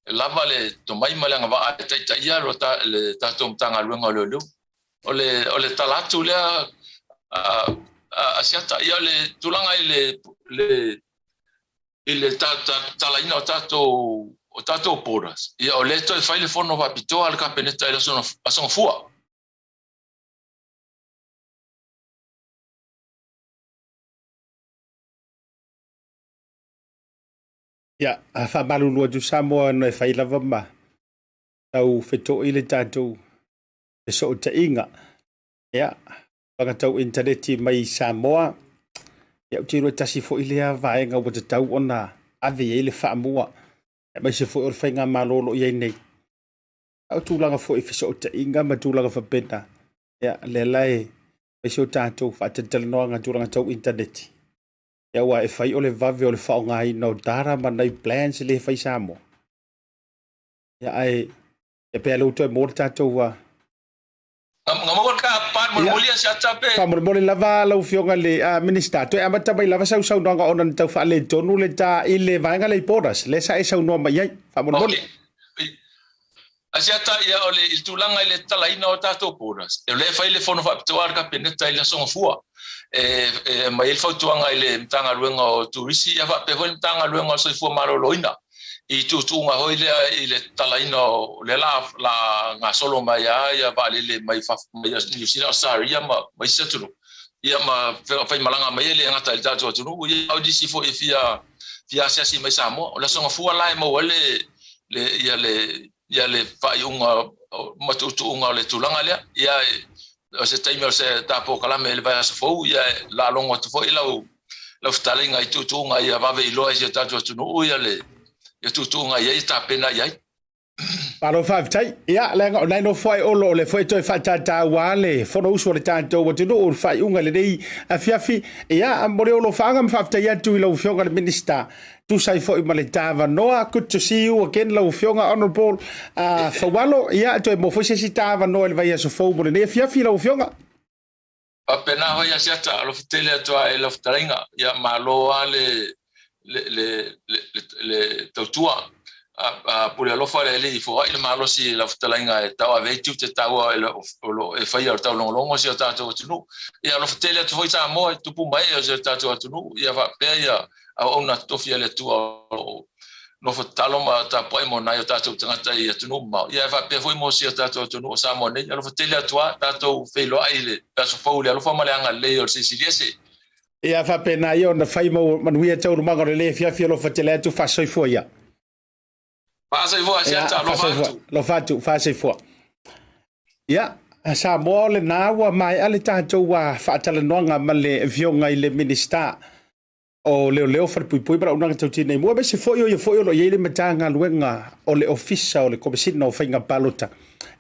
lava le to mai malanga va ta ia lo ta le tato mtanga luenga lo ole talatu le asiata ia le tulanga le talaina o tato poras ia o leto e fai le fono va pito al campeneta e sono fua ia a fa malulu du Samoa no e fai lava ma tau feto ile tato e so te inga ia panga tau interneti mai Samoa ia tiro tasi fo ile a vaenga o te tau ona ave ile fa mua e mai se fo o fainga malolo ia nei au tūlanga fo i fiso te inga ma tūlanga fa pena ia le lai e so tato fa te telenoanga tūlanga tau interneti ia wa e fai o le vave o le whaonga i no dara ma nei plans le fai Samoa ia e pe alo to e mor tato wa ngamor ka pan mo molia Asiata pe pa mo le lava lo fionga le minister to e amata mai lava sau no ona tau fa le tonu le ta ile vanga le podas le sa e sau no mai ai fa mo Asiata ia ole il tulanga ile talaina o tato podas e le fai le fono fa tuar ka peneta ile son fua mai il fautuanga ile mtanga luenga o turisi ia fa pe ho mtanga luenga so fua maroloina i tutunga hoile ile talaina le la nga solo mai ia vale le mai fa mai ni sina saria mai setulu ia ma fai malanga mai le ngata il tato tunu ia audisi fo e fia sesi mai Samoa la songa fua lai mo le ia le fai unga matutunga le tulanga le ia o se taimi se tapo kala me le vai so fo ia la longo to fo ila la ftalinga i tutunga ia va ve ilo e tato tunu ia le ia tutunga ia ta pena ia Palo fa tai ia lenga nai no foi o le foi to fa ta wale fo no uso le tanto o tino o fai unga le dei a fiafi ia amore o lo fanga fa tai ia tu lo fionga le minister tu sai foi male tava noa good to see you again lo fionga honorable Faualo ia to mo foi si tava no le vai so fo mo le fiafi lo fionga apena ho ia siata lo fitele to e lo ftaringa ia malo le tautua pule lo fare le fo il malo si la ftalinga e tau ave tu te tau e fai al tau longo si tato tunu ia lo fitele to foi Samoa tu pumbai o tato tunu ia va pe ia a ona tofia le tu no fo talo ma ta poi mo na tato tangata ia tunu ma ia va pe foi mo si tato tunu Samoa ne lo fitele to tato felo ai pe so fo le lo fa malanga le o si ia fa pena io na fai mo manuia tau mango le fiafi lo fatele tu fa soi fo ia Pasa vo Asiata lo fatu fase fo. Ia, Samoa le nawa mai ale tatou wa fatala noanga male vionga ile minister o leo fa pui para unanga tauti nei mo be se fo yo lo ile matanga luenga o le ofisa o le komisina o fainga balota.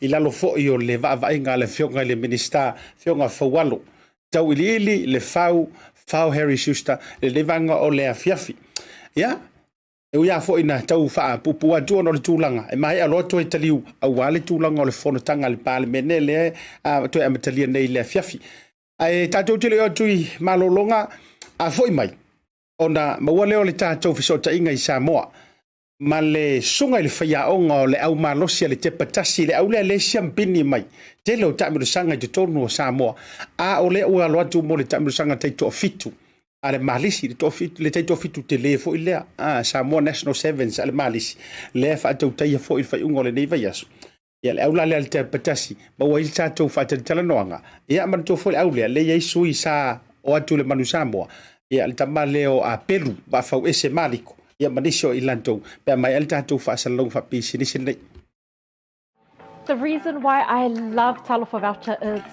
Ila lo fo yo le va inga le vionga ile minister vionga Faualo. Tau ili le fau Harry Schuster le vanga o le afiafi. Ia e ia fo ina tau fa pupu atu no le tulanga e mai alo to italiu au wale tulanga o le fono tanga le parliament le to e matalia nei le fiafi ai tatou tele o tui malolonga a foi mai ona maua leo le tatou fisota inga i Samoa ma le sunga le faya onga le au malosia le te patasi le au le siampini mai te lo tamiru sanga i tonu o Samoa a o le ua lo atu mo le tamiru sanga taito fitu ale malisi le taito fitu te le fo ile Samoa National Sevens ale malisi le fa Tautai fo il fai ungo le nei vai aso ia le aula le te patasi ma wa il tato fa te talanoanga ia man to fo aula le ia sui sa o atu le manu Samoa ia le tamaleo a Peru ba fa ese maliko ia manisho ilanto pe mai el tato fa salong fa pisi ni sinai The reason why I love Talofa voucher is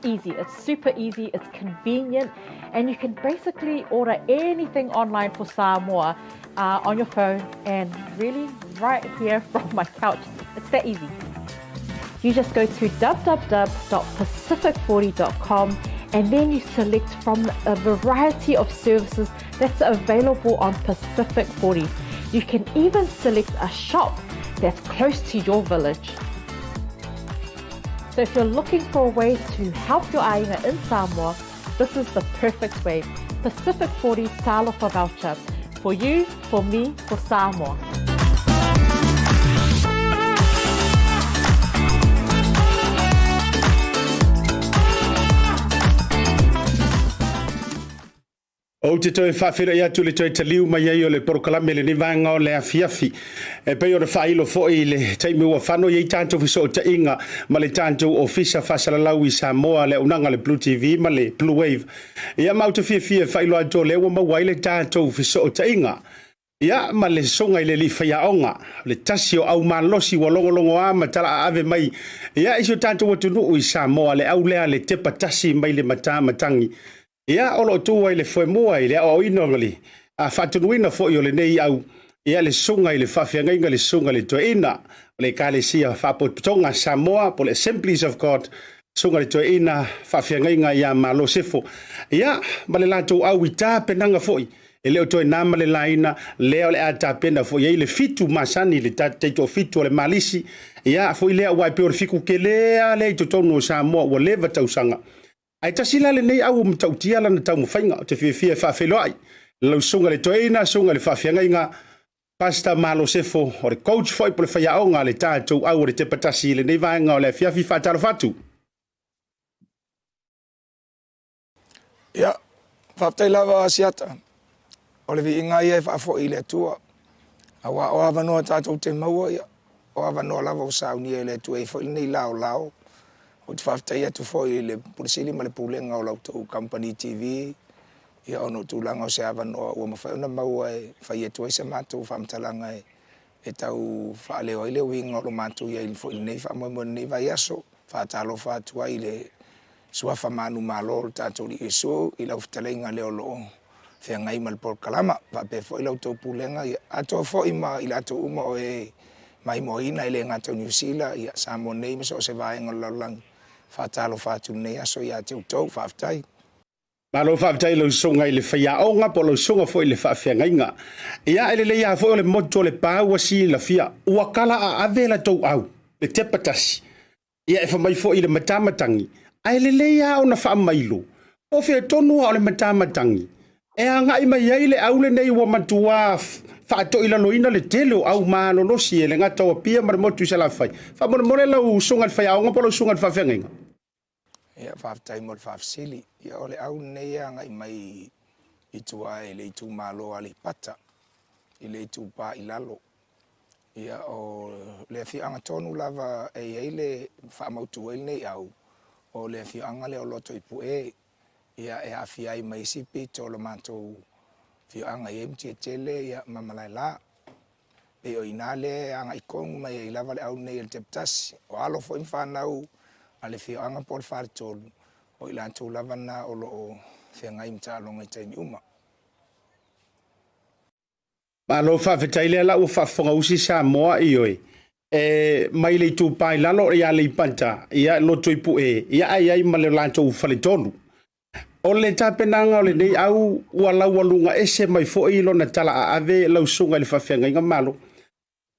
easy. It's super easy, it's convenient, and you can basically order anything online for Samoa on your phone and really right here from my couch. It's that easy. You just go to www.pacific40.com and then you select from a variety of services that's available on Pacific 40. You can even select a shop that's close to your village. So if you're looking for a way to help your ainga in Samoa, this is the perfect way. Pacific 40 Talofa voucher. For you, for me, for Samoa. O te toi whawhira ia tu le toi te liu mai ai o le porokalame le nivanga o le afiafi. E pei o le whailo fo i le taimi ua whano i tātou fiso o ta inga ma le tātou ofisa whasalalau i Samoa le unanga le BluTV ma le Bluwave. Ia mauta fia whailo ato le ua mawai le tātou fiso o ta inga. Ia ma le songa i le li whaiaonga, le tasi o au malosi wa longolongo a matala a ave mai. Ia iso tātou atunu i Samoa le au lea le tepa tasi mai le matangi. Ia olo tua i le foe mua i le au ino ngali. A whatunuina fo i o le nei au. Ia le sunga i le whawhiangainga le sunga le toa ina. Le ka le sia whapotonga Samoa po le Assemblies of God. Sunga le toa ina whawhiangainga ia malo sefo. Ia ma le lato au i tā penanga fo i. E leo toi nama le laina, leo le ata pena fo i le fitu masani le teito fitu o le malisi. Ia fo i lea waipe o le fiku ke lea le i totonu o Samoa ua leva tausanga. Ai tasila le nei au mtautia lana tau mwhainga o te whiawhia whawheloai. Lau sunga le toeina, sunga le whawhiangainga, pasta malo sefo o le coach foi po le whaiaonga le tātou au o le te patasi le nei vaenga o le whiawhi whataro whatu. Ia, whaptai lava Asiata. O le vi inga ia e whaafo i le tua. Awa o awanoa tātou te maua ia. O awanoa lava o sauni e le tua e fo i nei lao. O te whaftai atu fo i le pulisili ma le pulenga o lautou company TV. Ia ono tūlanga o se awanoa ua mawhaiuna maua e whai atu ai se mātou whamtalanga e tau whaaleo i le winga o lo mātou ia i fo i nei whamoimo nei vai aso. Whaatalo whaatua i le suafa manu malo o tātou li iso i lau whatalenga leo loo. Whea ngai ma le porkalama, whape fo i lautou pulenga. Ato fo i ma i lato uma o e mai moina i le ngātou New Zealand ia Samoa nei ma so se vaenga laulangi. Whaatalo whaatu nei aso ia te utou whaftai. Malo whaftai lau songa i le whaiaonga po lau songa fo i le whawhiangainga. Ia ele leia fo le moto le pāua si la fia. Ua kala a ave la tau au, le tepatasi. Ia e whamai fo i le matamatangi. A ele leia o na whaamailo. O whia tonua o le matamatangi. E a ngai mai ai le au le nei ua matua whaato ila loina le tele o au maano losi e le ngata o pia mara motu i sa la whai. Whamone more lau songa le whaiaonga po lau songa le whawhiangainga. Ia whaftai mo le whafsili. Ia o le au nei a ngai mai i tua e le i tū malo a le pata. I le i tū pā i lalo. Ia o le whianga tonu lava e ei le whaamautu e nei au. O le whianga le o loto i pu e. Ia e awhi ai mai sipi to lo mātou whianga i emti e tele ia mamalai la. E o inale anga i kongu mai i lava le au nei el teptasi. O alo fo imwhanau a le whianga po le wharitolu. O i lantou lava na o lo o whianga i mta alonga i taimi uma. Malo whawhetai lea lau whawhonga usi Samoa i oi. E mai le tu pai lalo ia le panta ia loto i pu e. Ia ai ma le lantou wharitolu. O le tapenanga o le nei au ua lau alunga ese mai fo i lona tala a ave lau sunga le whawhiangainga malo.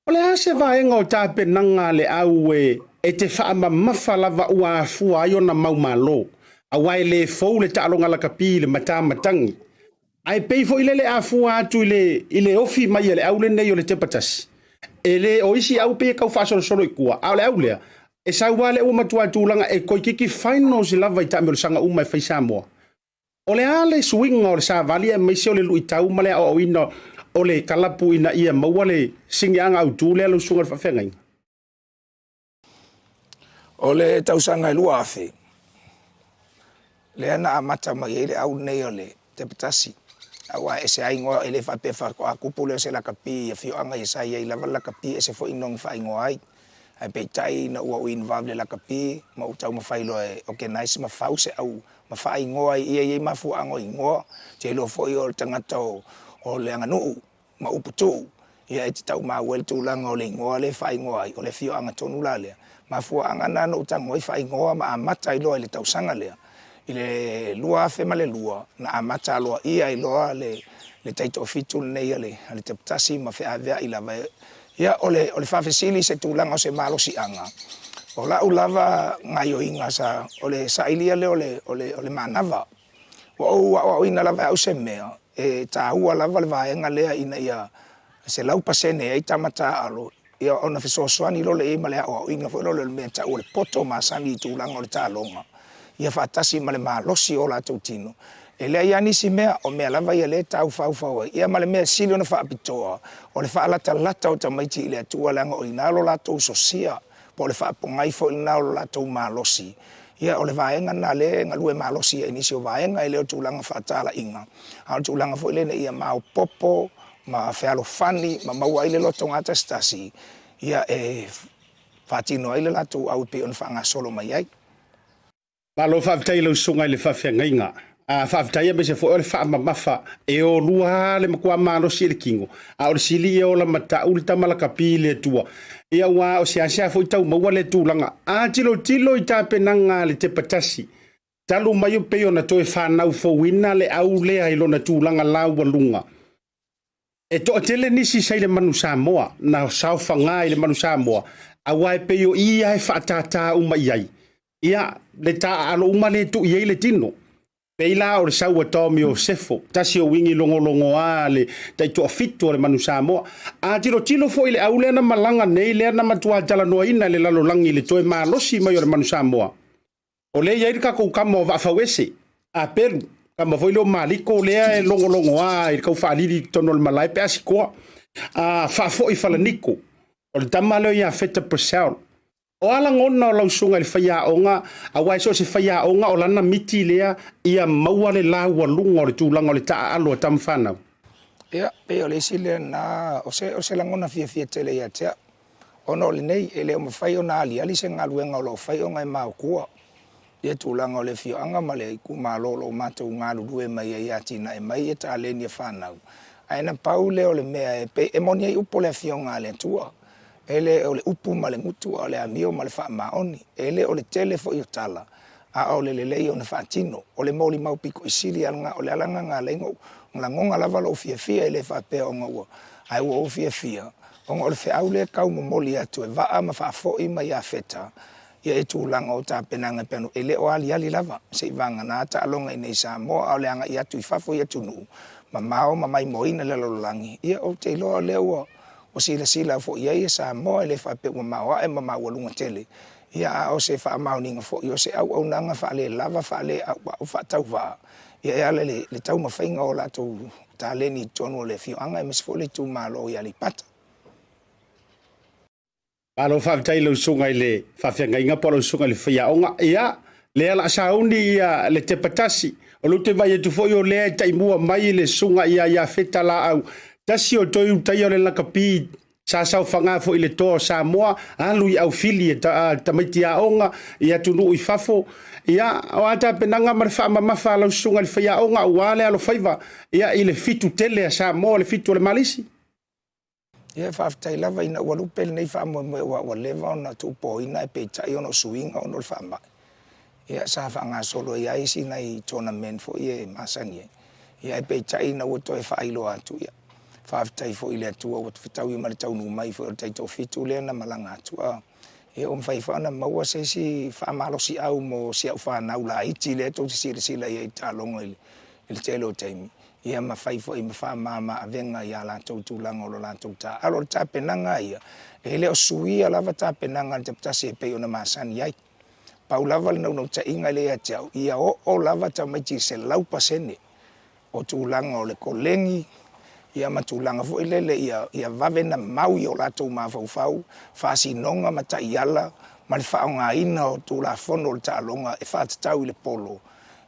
O le ase vaenga o tapenanga le au e te whaama mawhalawa ua fua ai ona mau malo. A wai le fau le taalonga la kapi le matamatangi. Ai pei fo ile le a fua atu ile ofi mai le au le nei o le tepatasi. Ele o isi au pe kau whasoro solo i kua. Au le au lea. E sau wale ua matua tūlanga e koi kiki finals i lava i tame o le sanga umai whai Samoa. O le ale swinga o le savali e meisi o le lui tau male o ina o le kalapu ina ia maua le singianga au tū le alu sunga le whawhengai. O le tausanga i lua awhi. Le ana amata mai e le au nei o le tepatasi. Awa e se aingoa e le whapefa ko a kupu leo se la kapi e whioanga i sa i lava la kapi e se fo inong whaingoa ai. ai pe tai na ua involve la kapi ma utau ma failo e organize ma fause au ma fai ngoa ia ma fu ango ingoa te lo fo yo tangata o le nganu ma uputu ia e tau ma wel tu langa o le ngoa le fai ngoa o le fio anga tonu la le ma fu anga na no tango i fai ngoa ma amata i lo le tau sanga le ile lua fe male lua na amata lo ia i lo le taito fitu ne ia le Tasi ma fe avea i lava ia ole fa fesili se tu langa o se malo si anga o la ulava ngayo inga sa ole sa ilia le ole manava o ina lava o se mea e ta ua lava le vaenga lea ina ia se lau pasene ai tamata alo ia ona fesoasoani lo le male o inga fo lo le mea ta ole poto masani tu langa o le talonga ia fa Tasi male malosi o la tino e lea ia nisi mea o mea lava ia le tau fau ia male mea sili ona fa apitoa o le fa alata o tamaiti ile atua langa o inalo la tau sosia po le fa pongai fo inalo la tau malosi ia o le vaenga na le ngalue malosi e nisi o vaenga ile o tulanga fa tala inga a tulanga fo ile ia mau popo ma fealo fani ma mau ile lo tonga Tasi ia e fatino ile la tu au pe on fa nga solo mai ai Malo fa tai lo sunga le fa fe ngainga a fa tai me se fo le fa mafa e o lua le makua malo si le kingo a o sili e o la mata ulta malaka pile tua ia wa o sia fo tau maua le tulanga a tilo i tapenanga le te Tasi talu mai o pe ona toe fa nau fo wina le au le ai lona tulanga lau walunga e to tele nisi sai le manu Samoa na sau fanga i le manu Samoa a wai pe yo ia e fa tata uma iai ia le ta alo uma le tu iai le tino peila o le sau atomi o sefo Tasi o wingi longo ale tai to fitu le manu Samoa a tilo fo ile au le na malanga nei le na matua tala no ina le lalo langi le toe malosi mai o le manu Samoa o le iai ka ko kamo va fawese a peru kama foi lo maliko le e longo a i ka fa lili tono le malai pe asiko a fa fo i fala niko o le tamalo ia feta persel o ala ngona o lausunga le faya onga a wai so se faya onga o lana miti lea ia maua le laua lunga o le tūlanga o le taa alo tamwhanau. Ia, pe o le sile na o se langona fia tele ia tea. Ono le nei, ele o mawhai o na ali se ngaluenga o lo whai o ngai mau kua. Ia tūlanga o le fio anga ma le ku malolo o mātou ngalu due mai ia tina e mai e ta aleni e whanau. Aina pau le o le mea e moni ai upo le fio ngā le tua. Ele o le upu ma le ngutu o le amio ma le wha maoni. Ele o le tele fo i o tala. A o le lei o na whaatino. O le mauli mau piko i siri alanga o le alanga ngā lengo. Ngā ngonga lava lo fia ele whapea o ngā ua. Ai ua o fia. O le whiau le kau mo moli atu e waa ma whaafo i mai a feta. Ia e tūlanga o tā penanga penu. Ele o ali lava. Se i vanga nā ta alonga i nei Samoa o le anga i atu i whafo i atu nuu. Ma mao ma mai moina le lololangi. Ia o te loa leo o sila fo ia ia Samoa le fa pe ma wa e ma wa lunga tele ia o se fa ma ninga fo yo se au nanga fa le lava fa le au fa tau va ia le tau ma fainga o la tu ta le ni tonu le fio anga mes fo le tu ma lo ia li pata alo fa tai lo sunga le fa fe ngai nga polo sunga le fia onga ia le ala sauni ia le te Tasi o lu te vai tu fo yo le tai mua mai le sunga ia feta la au Tasi o toi utai o le lakapi sa sau whanga fo i le toa Samoa alu i au fili e tamaiti a onga i atunu i fafo ia o ata penanga ma le wha mamafa lau sunga le whaia onga o wale alo whaiva ia i le fitu tele a Samoa le fitu o le malisi ia whaftai lava ina ua lupele nei wha wa leva o na tupo ina e peitai ono suinga ono le wha mai ia sa whanga solo ia isi nei tournament fo ia e masani ia e peitai na ua toe whailo atu ia whaftai fo ile atua o fitau i mare tau nu mai fo tai to fitu le na malanga atua e o mfai fa na maua se si fa malo si au mo si au fa na ula iti le to si la ia ta longo il telo taimi ia ma fai fo i ma fa mama avenga ia la to tu lango lo la to ta alo ta penanga ia e le o sui ala va ta penanga te Tasi pe ona masan ia paula val no ta inga le ia ia o lava ta mai ti se lau pasene o tu lango le kolengi ia matulanga fo ilele ia vavena mau i o latou mafaufau faasinonga ma taiala ma le faaogāina o tulafono o le taaloga e faatatau i le polo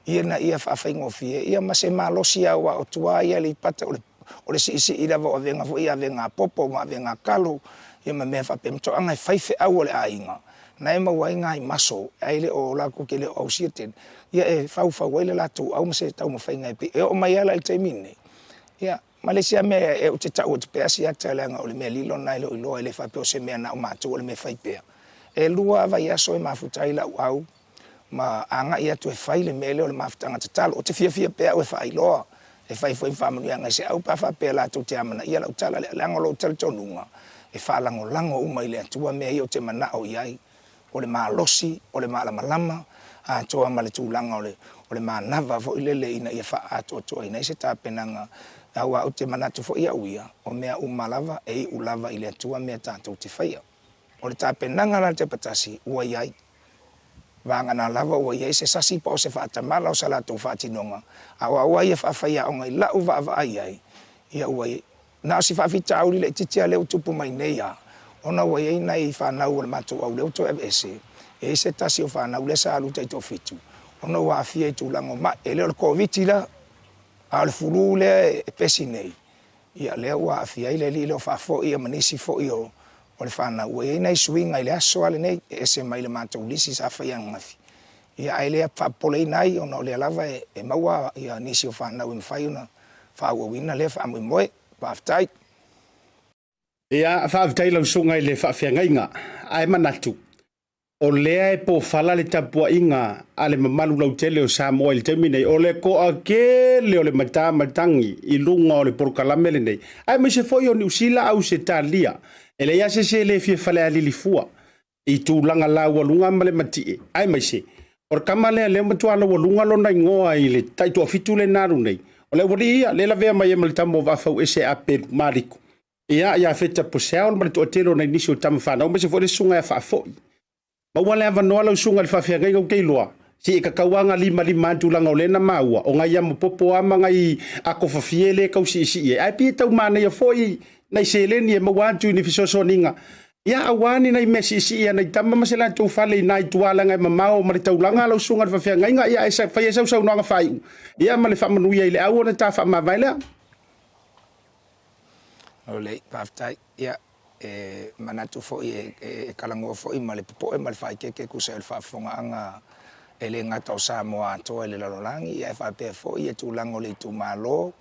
ia na ia faafaigofie ia ma se malosi aua o tuā ia le ipata o le siʻisiʻi lava o avega foʻi avega popo ma avega kalo ia ma mea whape mto angai whaife au ole a inga. Nai mawai ngai maso, aile o lako ke le au siaten. Ia e whau ele latu au mase tau mawhai ngai pe. E o mai ala il te mine. Ia, Malaysia mea e o te tau o te pea si ata leanga ole mea lilo nai lo iloa ele whape o se mea na o mātou ole mea whaipea. E lua vai aso e mafutai lau au. Ma anga ia tu e whaile mele ole mafutanga te talo. O te fia pea o e whailoa. E whai fwoi whamanu anga se au pa whapea latu te amana. Ia lau tala leanga lo tala tonunga. E whalango umai lea tua mea i o te mana o iai. Ole maa losi, ole maa lama, a toa ma le tūlanga ole maa nava fo ilele ina ia wha atoa ina i se tāpenanga aua o te manatu fo ia uia o mea umalava e ulava i le atua mea tātou te whaia. Ole tāpenanga la te patasi ua iai. Vangana lava ua iai se sasi pa o se whaatamala o sa lātou whaatinonga. Aua ua ia whaafaya o ngai lau va iai. Ia ua iai. Na o si whaafita auri le titia leo tupu mai neia. Ona wa ye na I whanau o le matou au leo to ese. E se tasi o whanau le sa aluta I to fitu. Ona wa afia I tūlango ma e leo le COVID la a le fulu le e pesi nei. Ia leo wa afia I le li leo whafo I a manisi fo I o le whanau. Wa ye na I swinga I le aso ale nei e se mai le matou lisi sa whaiang ngafi. Ia ai lea whapolei nai ona o le alava e maua ia nisi o whanau I mwhai una whaua wina le whaamui moe paftai. Ia whaavitai lau sunga I le whaawhiangainga, ai manatu. O lea e po whala le tapua inga, a le mamalu lau tele o Samoa I le taimi nei, o le koa ke le o le matangi I lunga o le porokalame le nei. Ai mai se foi o New Zealand au se talia, e le iase se le fia whale a lilifua, I tūlanga la walunga ma le matie, ai mai se. O le kamale le matua la walunga lo na ingoa I le taitua fitu le naru nei. O le wari ia, le la vea mai e malitamo wafau ese a peru mariku. Ia feta po seao ma to telo na inisio tama fana o me se fo le sunga e faafoi ma wale ava no ala sunga le faafia ngai ke loa si e kakauanga lima tu langa o lena maua o ngai amo popo ama ngai ako fafiele kau si ai pi tau mana ia foi na seleni e mawatu ni fisoso ninga ia awani na mesi si na tama masela tu fale na tuala ngai mamao ma tau langa ala sunga le faafia ngai ia e fa ia sau no nga fai ia ma le fa manu ia le au na ta fa ma vaila Ole paftai ia manatu fo e kalango fo I male po e mal fai ke ku se fa fonga anga ele ngata o Samoa to ele lalolangi ia fa pe fo ia tu lango le tu malo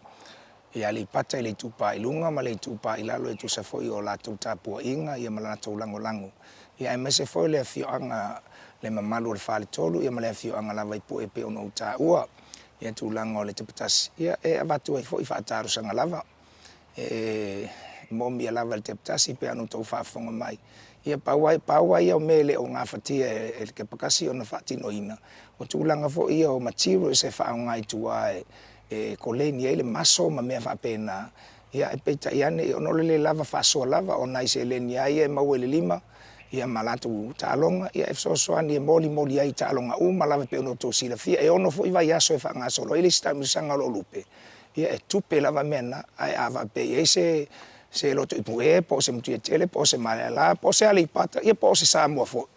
ia li pata le tu pa ilunga ma le tu pa ilalo tu se fo o la tu tapua inga ia mala tu lango ia me se fo le fio anga le mamalu le fa le tolu ia male fio anga la vai po e pe ono ta ua ia tu lango le te patas ia e avatu e fo I fa taru sanga lava mombi a lava te ptasi pe anu tau whaafonga mai. Ia pauai au mele o ngā whatia e ke pakasi o na whaatino ina. O tūlanga fo ia o material se whaongai tua e koleni ele maso ma mea whaapena. Ia e peita iane o nolele lava whaasoa lava o nai se leni ai e mauele lima. Ia malatu tālonga. Ia e fsosoani e moli ai tālonga ma lava pe ono tō sila fia. E ono fo iwa yaso e whaangasolo. Ele stamisanga lo lupe. Ia e tupe lava mena ai ava pe e se loto I pue po se mtu tele po se malala po se ali pata ia po se Samoa fo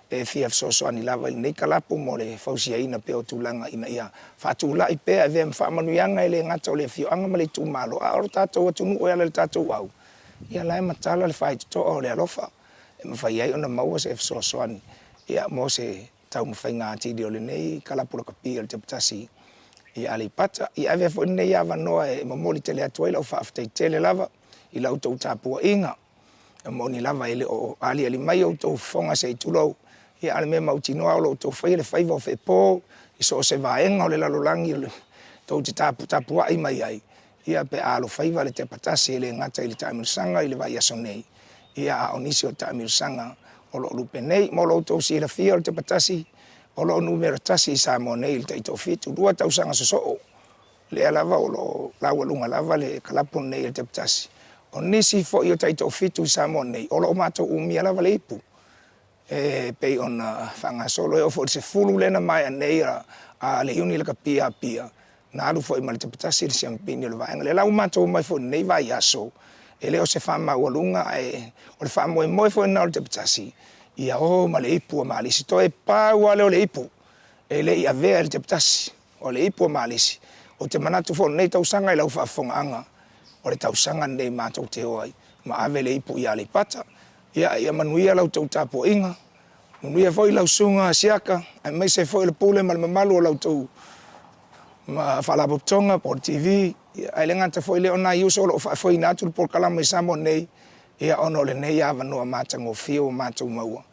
e fia so ani lava nei kalapu mo le fausia ina pe o tulanga ina ia fatula I pe ave mfa manuanga ele ngata le fio anga male tu malo a o tato o tunu o ele tato au ia lai matala le fai to o le alofa e mfa ia ona mau se so ani ia mo se tau mfa nga ti di ole nei kalapu lo kapia te Tasi ia ali pata ia ave fo nei ava no e momoli tele atuela o fa afte tele lava I lau tau tāpua inga. E moni lava ele o ali mai o tau fonga se tulau. Ia ale mea mautinoa o tau whai le whaiva o whepo. I so se vaenga o le lalolangi o le tau te tāpua I mai ai. Ia pe alo whaiva le te patasi ele ngata I le taimirsanga I le vai aso nei. Ia a onisi o taimirsanga o lo lupe nei. Mo lo tau si le fia o te patasi. O lo numero tasi I Samoa nei le taito fitu. Rua tau sanga so le alava o lo laualunga lava le kalapu nei le te patasi. O nisi fo I o taito fitu I Samoa nei. O lo mato umia lava le ipu. E pei ona whangasolo e o fo se fulu lena mai a nei a le iuni le ka pia. Na alu fo I male te patasi le siampini le vaenga. Le lau mato mai fo nei vai aso. E le o se whama ualunga o le whama moe fo na o le te patasi. Ia o ma le ipu o malisi. To e pāua le o le ipu. E le I avea le te patasi. O le ipu o malisi. O te manatu fo nei tausanga I lau whaafonga anga. O le tausanga nei mātou te oai. Ma ave le ipu I ale pata. ia manuia lau tau tapoinga. Manuia foi lau sunga siaka, ai mai se foi le pule mal malu lau tau ma Faualo BluTV, ai le ngata foi le ona iuso lo foi natu por kalama Samoa nei, ia ono le nei ava no matango fio matu maua.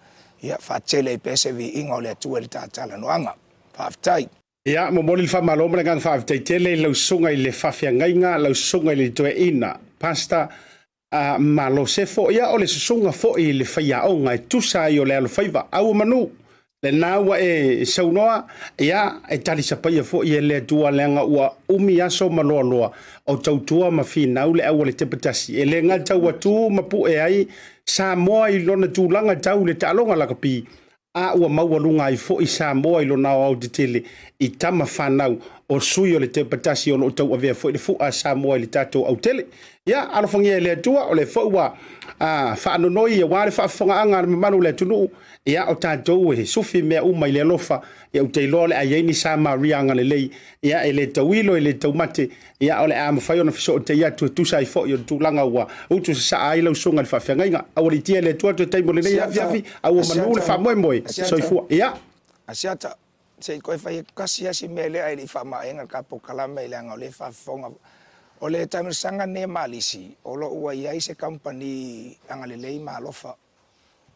Ia fa tele pese vi inga le tu le tatala no anga. Tautai. Ia mo moli fa malo mo ngang fa tele lau sunga i le fafia ngainga lau sunga i le toe ina. Pasta malo se fo ia o le sunga fo i le faia o ngai tusa i o le alo faiva au manu. Le naua saunoa ia tali sapaia fo i le tua lenga ua umi aso maloa loa o tautua ma finau le au le tepatasi. Le ngata ua tu mapu ai Samoa i lona tūlanga tau le talonga lakapi a ua maualunga i fo i Samoa i lona au te tele i tama whanau o sui o le te patasi o no tau avea fo i le fu a Samoa i le tatou au tele. Ia, alofangia le atua o le fo ua whaanonoi ia wale whaafonga anga le mamanu le tunu ia o tatou e sufi mea uma i le alofa ia o teilo le aieni sa Maria anga le lei ia e le tauilo e le taumate ia o le ama whai ona fiso o te ia tu tusa i fo i o tūlanga ua utu sa ai lau sunga le whawhiangainga au li tia le tua tu teimo le nei afiafi au o manu le whamoe moe soifua ia Asiata se koe whai kasi asi mele ai li whamaenga ka po kalama i le anga o le whafonga o le tamisanga ne malisi o lo ua iai se company anga le lei malofa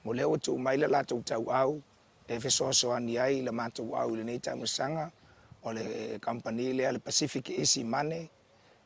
mo le o tu mai le latou tau au e fesoasoani ai le matou au i lenei tamisanga o le company le Pacific Easy Money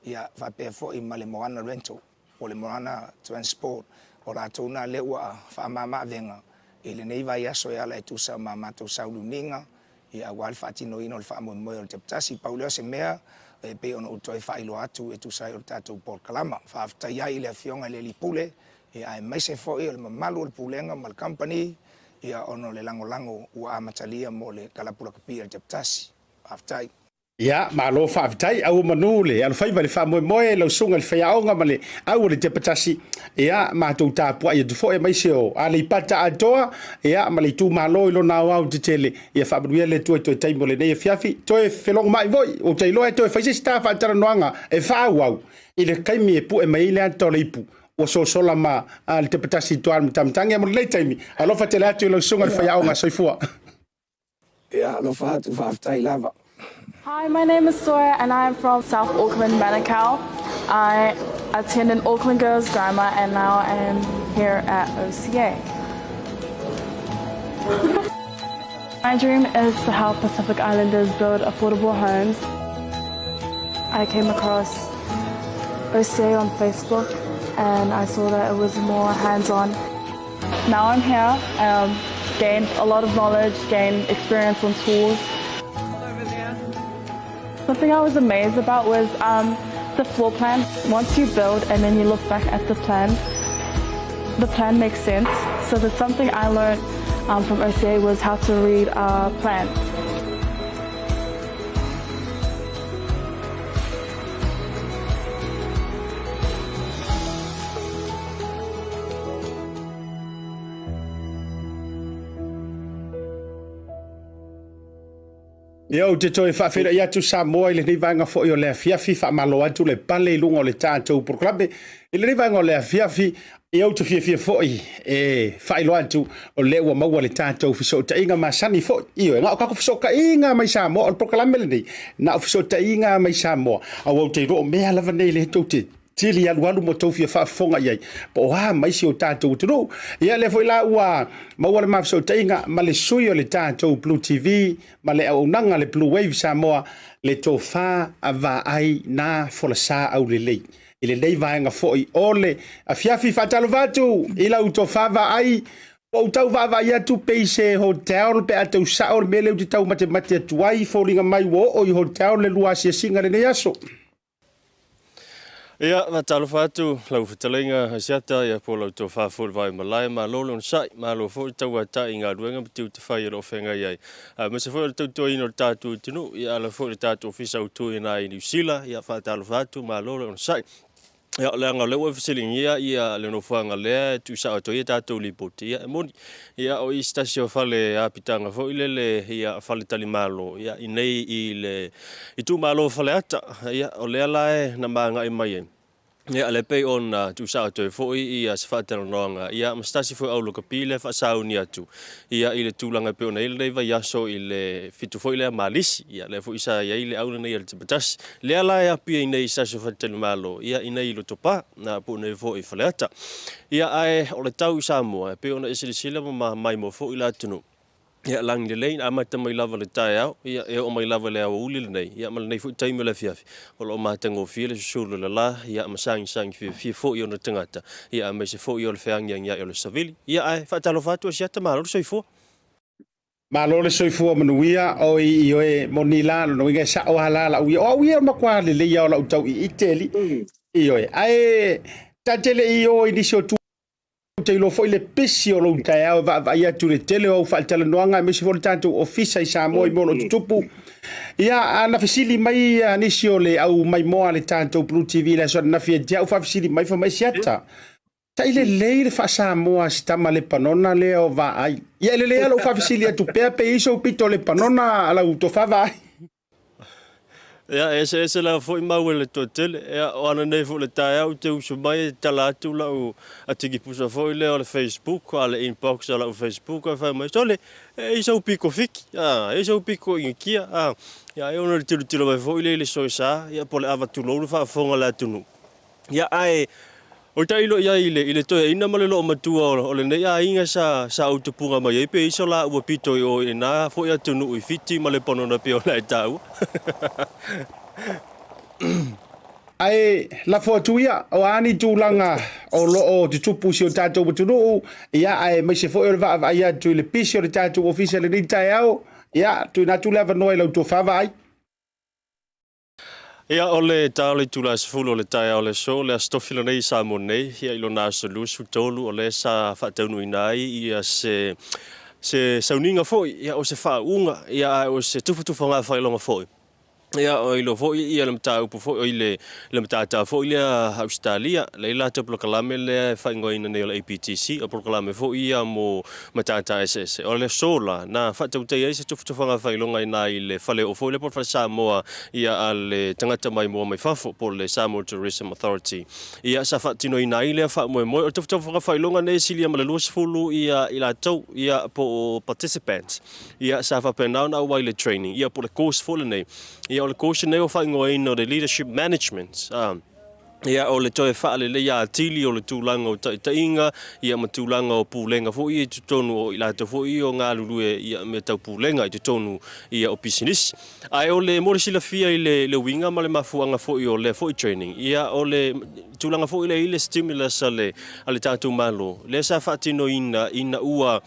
ia faapea foʻi ma le Moana Rental o le Moana Transport o latou na le ua faamāmaavega i lenei vaiaso e ala e tusa ma matou sauluniga ia ua le faatinoina o le faamoemoe o le tepatasi paulea se mea e pe ona utoe whailo atu e tusai o le tātou Port Kalama. Whaaftai ai le afionga le lipule, ia e maise fo'i o le mamalu o le pulenga ma le company, ia ono le lango ua amatalia mo le kalapura kapia le teptasi. Whaaftai. Ia, malo whaafitai au manule, alo whaiva le wha moe lau sunga le whaiaonga ma le au le tepatasi, ia mātou tāpua ia tufo e maise o, a le ipata atoa, ia ma le tū malo ilo nā au te tele, ia whaabaruia le tue toe taimo le nei e fiafi, toe whelong mai voi, o te iloa e toe whaise sta whaatara noanga, e whaau au, i le kaimi e pu e mai le ato le ipu, o so sola ma le tepatasi toa le tamtangi, mo le taimi, alofa te le atu lau sunga le whaiaonga soifua. Ia, alofa atu whaaftai lava. Hi, my name is Sora and I am from South Auckland, Manukau. I attended Auckland Girls Grammar and now I am here at OCA. My dream is to help Pacific Islanders build affordable homes. I came across OCA on Facebook and I saw that it was more hands-on. Now I'm here, gained a lot of knowledge, gained experience on tools. Something I was amazed about was the floor plan. Once you build and then you look back at the plan makes sense. So that's something I learned from OCA was how to read a plan. Yo, te toi whawhira i atu Samoa i le ni vanga fo i o lea fiafi whaamalo atu le pale i lunga o le tātou proklabe. I le ni vanga o lea fiafi i au te fiafia fo i whailo atu o le ua maua le tātou fiso ta inga ma sani fo i o. Ngā o kako fiso ka inga mai Samoa o le proklame le nei. Ngā o fiso ta inga mai Samoa. Au au te ro mea lava nei le tau te. Tili alu mo tau fia whaafonga iai. Po ha mai si o tātou tunu. Ia le foi la ua maua le mafso tainga ma le sui o le tātou BluTV ma le au nanga le Bluwave Samoa le tō wha a wā ai nā Folasa au le lei. I le lei vaenga foi ole a fiafi whatalo vatu i lau tō wha wā ai o tau wā wā ia tu peise hotel pe atau sao le mele u te tau mate atu ai fōringa mai wo o i hotel le lua sia singa le nei aso. Ia, matalo fatu, lau fitalinga Asiata, ia po lau tō whāwhore vai malai, ma lolo on sai, ma lo fo tau ata i ngā ruenga, tiu te whai ro whenga iai. Ma se fo le tau tō ino le tātou tinu, ia la fo le tātou fisa u tū ina i New Zealand, ia whātalo fatu, ma lolo on sai. Ia le anga lewa fisilingia, ia le no whanga lea, tu sa ato ia tātou li poti, ia moni. Ia o i stasio whale apitanga fo ilele, ia whale tali malo, ia i nei i le, i tū malo whale ata, ia o lea lae na maanga i mai. Ia le pe ona tu sa to foi ia se fatela noanga ia mastasi foi au loka pile fa sauni atu ia ile tulanga pe ona ile vai yaso ile fitu foi le malisi ia le foi sa ia ile au nei le tapas le ala ia pi nei sa so fatela malo ia ina ile topa na pu nei foi falata ia ai o le tau Samoa pe ona isilisila ma mai mo foi la tunu ia lang le lein amata mai lava le tai au ia e o mai lava le au uli nei ia mal nei fu taimi le fiafi o lo mata ngo file sulu la ia masang fi fo yo no tangata ia me se fo yo le feang yang ia le savili ia ai fa talo fatu Asiata malo so fo malo le soifua manuia o i e monila no nge sa o hala la o ma kwa le ia o la utau i iteli i o ai tatele i o i so tu te lo foi le pisi o lo tai va ia tu le tele o fa tele noanga me se vol tanto ofisa i Samoa i mono tupu ia ana fisili mai anisio le au mai moa le tanto BluTV la so na fia dia fa fisili mai fa mai Asiata ta ile le fa Samoa sta male panona le o va ai ia le lo fa fisili tu pe iso pito le panona ala uto fa va ia ese la foi mau le totele ia o ana nei fo le tai au te uso mai talatu la o atiki pusa foi le o le Facebook o le inbox o la Facebook o fa mai sole iso piko fiki iso piko inkia ia e ona le tilo mai foi le so sa ia po le avatulo fa fonga la tunu ia ai o tailo ia ile to ina male lo matua o le nei inga sa utupunga mai pe iso la ua pito o ina fo ia tunu i fiti male ponona pe o la tau ai la fotuia o ani tulanga o lo o tupu si o tato butunu ia ai me se fo va ia tu le pisio de tato official ni taiao ia tu na tu leva no lo to fa vai ia ole tale tula se fulo le tai ole so le stofilo nei sa monei ia ilo na so lusu tolu ole sa fa tonu inai ia se sauninga foi ia o se fa unga ia o se tufu nga fa longa foi ia o ilo foi ia le mta upu foi le mta foi le Australia le la te proklame le fa ngoina nei le APTC o proklame foi ia mo mata SS o le sola na fa te utai se tufu nga fa longa inai le fa le o foi le por fa Samoa ia ale tangata mai mo mai fafo por le Samoa Tourism Authority ia sa fa tino inai le fa mo o tufu nga fa longa nei silia ma le luas fulu ia ila tau ia po participants ia sa fa penau na wile training ia por le course full nei ia o le course nei o fa ngoina o le leadership management ia o le toe fa le ia tili o le tulanga o tainga ia ma tulanga o pulenga fo ia tonu o ila te fo ia nga lulu ia me tau pulenga i tonu ia o business ai o le mo sila fia le winga ma le mafuanga fo ia o le fo training ia o le tulanga fo ile stimulus ale tatu malo le sa fa tino ina ua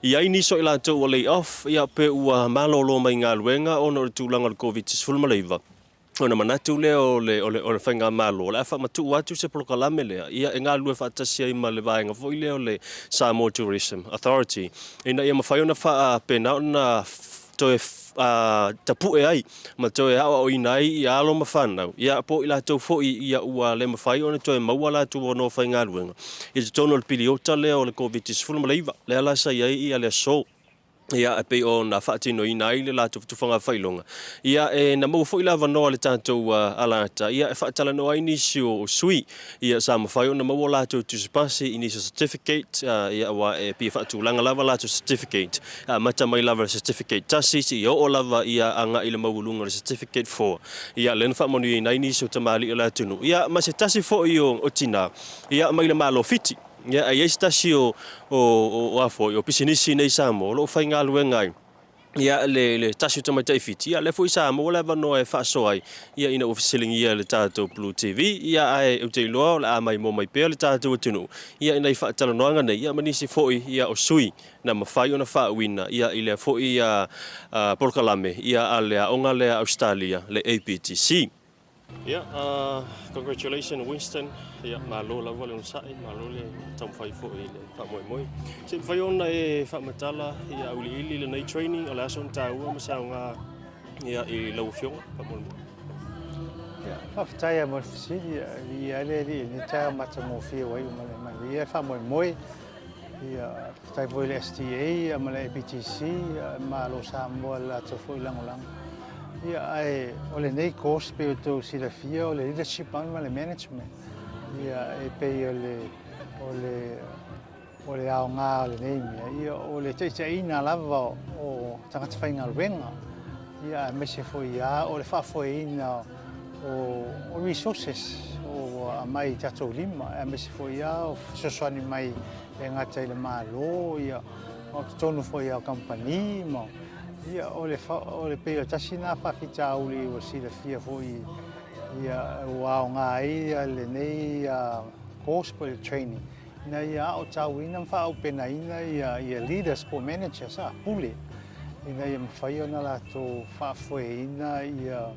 ia ini so ila to lay off ia pe ua malo lo mai nga luenga ona le tulanga le COVID-19 malaiva ona manatu le o le fanga malo la fa matu watu se proklame le ia nga lue fa tasia i male vainga foi le o le Samoa Tourism Authority ina ia mafaiona fa pena ona to tapu e ai ma to e o inai ia alo mafana ia po ila to fo ia ua le mafai ona to e mawala tu no fa nga luenga i tono le piliota le o le COVID-19 malaiva le ala sa ia le so ia pe o na fatino ina ile la tu fanga failonga ia na mo foi lava no le tanto alata ia fatala no inisio sui ia sa mo fai na mo la tu spasi inisio certificate ia wa pe fatu langa lava la tu certificate mata mai lava certificate tasi o lava ia anga ile mawulunga certificate for ia len fa mo ni ina inisio tamali la tunu ia ma se tasi fo o tina ia mai le malo fiti ia ai stasi o afo o pisinisi nei Samoa lo fai nga luenga ia le tasi to mai fiti ia le foi Samoa le vano e fa soai ia ina officialing ia le tato BluTV ia ai o te lo la mai mo mai pe le tato tunu ia ina fa tala noanga nei ia manisi foi ia o sui na mafai ona fa wina ia ile foi ia porkalame ia ale onga le Australia le APTC. Yeah, congratulations Winston. Yeah, malo la vole un sai, malo le tam fai fo ile fa moi. Se fai ona e fa matala ia uli le nei training ala son ta u ma sa nga ia e lo fiong fa moi. Ja, fa taya mo si ia le ni ta mata mo fi wai ma ia fa moi. Ia tai voi le STA ma le BTC ma lo Samoa la to fo lang. Ia ai o le nei course pe to si la fia o le leadership ma le management ia e pei o le ao ngā le neimia, ia o le teiteina lava o tangata whainga ruenga, ia mese foi ia o le whaafoeina o resources o a mai tatou lima, mese foi ia o sosoani mai e ngata i le mālo, ia o tonu foi ia o company, ma ia o le pei o tasi nā whawhita uli o sila fia foi ia o ao ngā ia le nei course po le training. Na ia o tauina mwha pena ina ia leaders po managers pule. Ina ia mwhai o na lato whaafoeina ia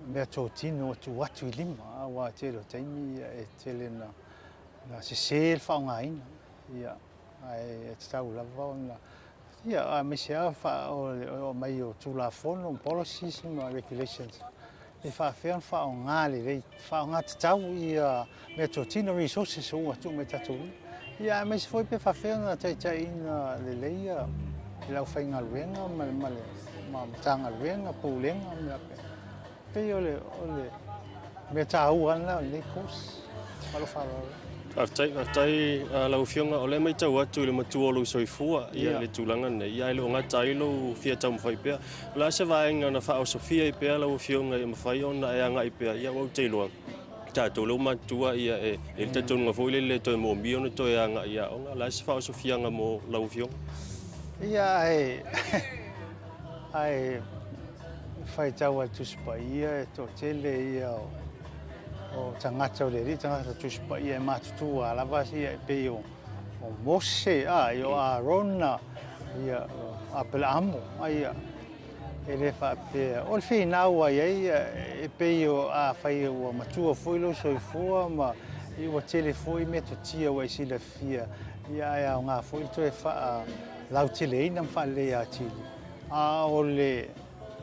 mea tō tino tu watu I lima wa te ro taimi ia e tele na sesel whaongaina ia ai e tau lava ona ia a mesea o mai o tūlafono policies ma regulations e whaawhea whaonga le rei whaonga tatau ia mea tō tino resources o atu me tatou ia me se foi pe whaawhea na taitaina le leia I lau whainga luenga ma tanga luenga pūlenga mea pe ole me tāu ana le kos malo whaaro Aftai lau fionga o le mai tau atu I le matuolo soifua ia le tūlanga nei ia le o ngata ilo fia tau mwhai pia la se vaenga na whao sofia I pia lau fionga I mwhai ona e anga I pia ia wau teiloa tātou lau matua ia e tatou ngā fōile le toi mō miona toi anga ia onga la se whao sofia nga mō lau fionga ia ai whai tau atu spa ia e tō tele ia o tangata o leri, tangata tuspa ia matutu a lavasi ia pe o Mose i o Arona ia a pela amo ia e le fa pe o le finau ai e pe o a fai o matua foilo soifua ma I o tele foi me totia o sila fia ia nga foi to e fa lau tele ina fa le a tili a o le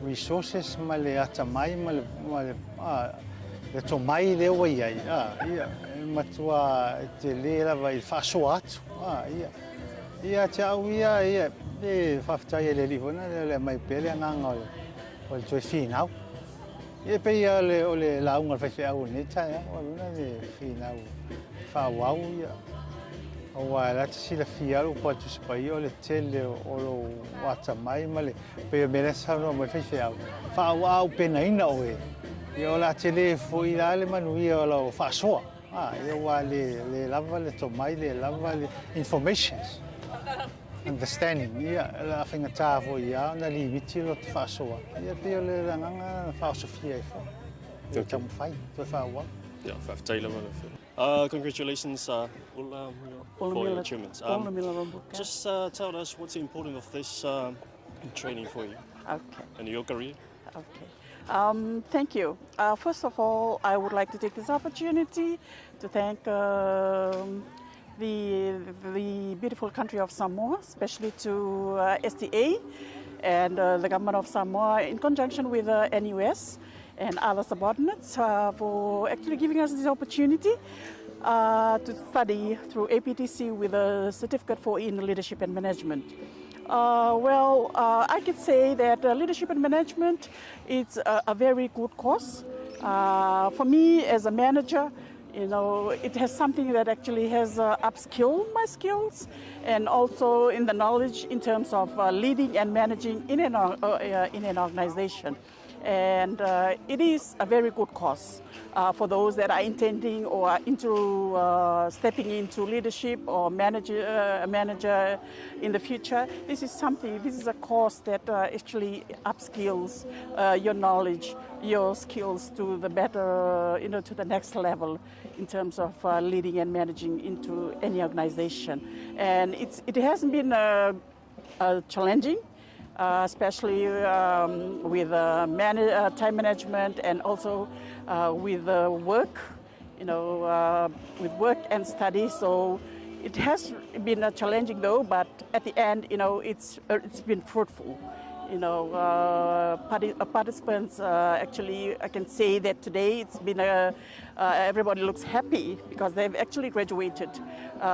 resources ma le ata mai ma le le to mai le o ia ia matua te le lava I faso atu ia tau ia e whaftai le livona le mai pele nganga o le toi finau ia pe ia o le launga whaiwhi au neta o luna le finau whawau ia o la sila fiaru po atu spai o le tele o lo wata mai ma le pe me le sa no mai whaiwhi au whawau pena ina o ia la tele foi la le manuia o lo fasoa ia wa le lava le to mai le lava le informations understanding ia la finga ta fo ia na limiti lo fasoa ia pe le nganga fasofia fo ia tam fai to fa wa yeah whaftai lava congratulations for your achievements just tell us what's the importance of this training for you and your career okay thank you. First of all, I would like to take this opportunity to thank the beautiful country of Samoa, especially to STA and the government of Samoa in conjunction with NUS and other subordinates for actually giving us this opportunity to study through APTC with a certificate in leadership and management. I could say that leadership and management is a very good course. For me as a manager, it has something that actually has upskilled my skills and also in the knowledge in terms of leading and managing in an organization. And it is a very good course for those that are intending or are into stepping into leadership or manager in the future. This is a course that actually upskills your knowledge, your skills to the better, to the next level in terms of leading and managing into any organization. And it hasn't been challenging. Especially with time management and also with work, with work and study. So it has been challenging though, but at the end, it's been fruitful. Participants actually, I can say that today it's been everybody looks happy because they've actually graduated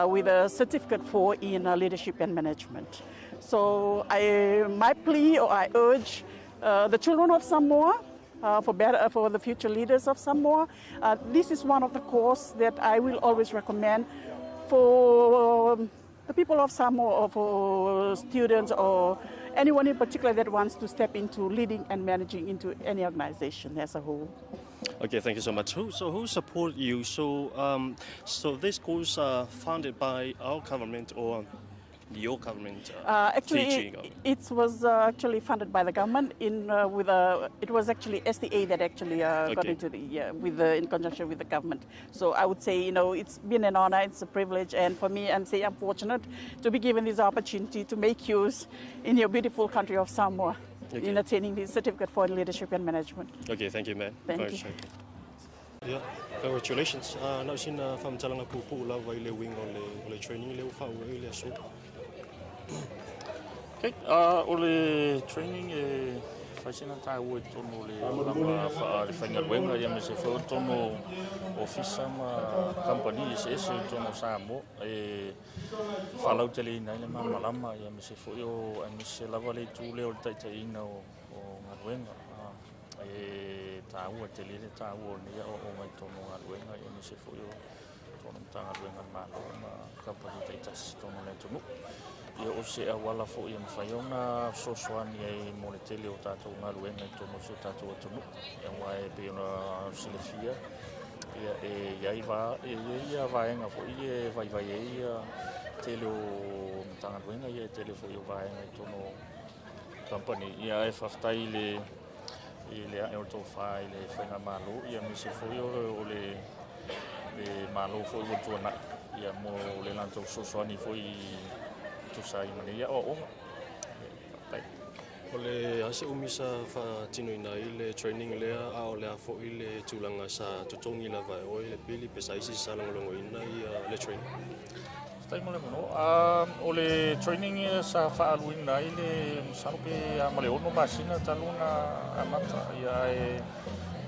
with a certificate in leadership and management. So I urge the children of Samoa for the future leaders of Samoa. This is one of the courses that I will always recommend for the people of Samoa, or for students or anyone in particular that wants to step into leading and managing into any organization as a whole. Okay, thank you so much. Who support you? So this course are funded by our government or your government? Actually, it was actually funded by the government. It was actually STA that actually got into in conjunction with the government. So I would say, it's been an honor, it's a privilege, and for me, I'm fortunate to be given this opportunity to make use in your beautiful country of Samoa in attaining this certificate for leadership and management. Okay, thank you, ma'am. Thank you. Yeah, congratulations. Now sin fam talanga pupu la vai le wing on le training le fa le so. Okay, ole training fascina ta wo tono le lama fa final wenga ya me se fo tono office ma company se tono Samoa fa tele na le malama ya me se fo yo me se lava le tu le o tai na o wenga ta wo tele ta wo ni o mai tono wenga ya me se fo yo tono tanga wenga ma company Tasi tono le tono ia o se awala fo ia mawhaiona sosoani ai mo le tele o tātou ngā ruenga i tono se tātou atonu ia wae pe ona silefia ia iai ia vaenga fo ia vai ia tele o tanga ruenga ia tele fo ia vaenga i tono company ia e whaftai le ae o tō whai le whainga malo ia me se fo ia o le malo fo ia tuana ia mo le lantou sosoani fo i sai mania o tai ole ase umisa fa tino ina ile training le a ole a fo ile tulanga sa totongi la vai o ile pili pesa isi sala ngolongo ina le training tai mo le no ole training sa fa aluina ile sarupe a male ono masina taluna amata ia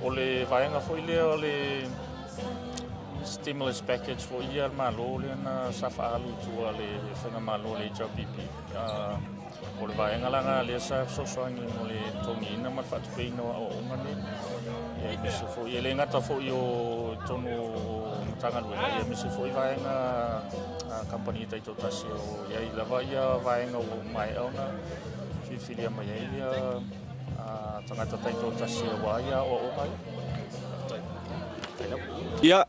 ole vaenga fo ile ole stimulus package for year malo le na safa alu tu ale fenga malo le JPP o le vaenga langa le sa so ni mo le tongi na ma fatu pe no o ngani e me se fo ele ngata fo yo tono tanga lu e me se fo vaenga company tai to Tasi o ia la vaia vaenga o mai ona filia mai ia tanga tai to Tasi o vaia o mai Ia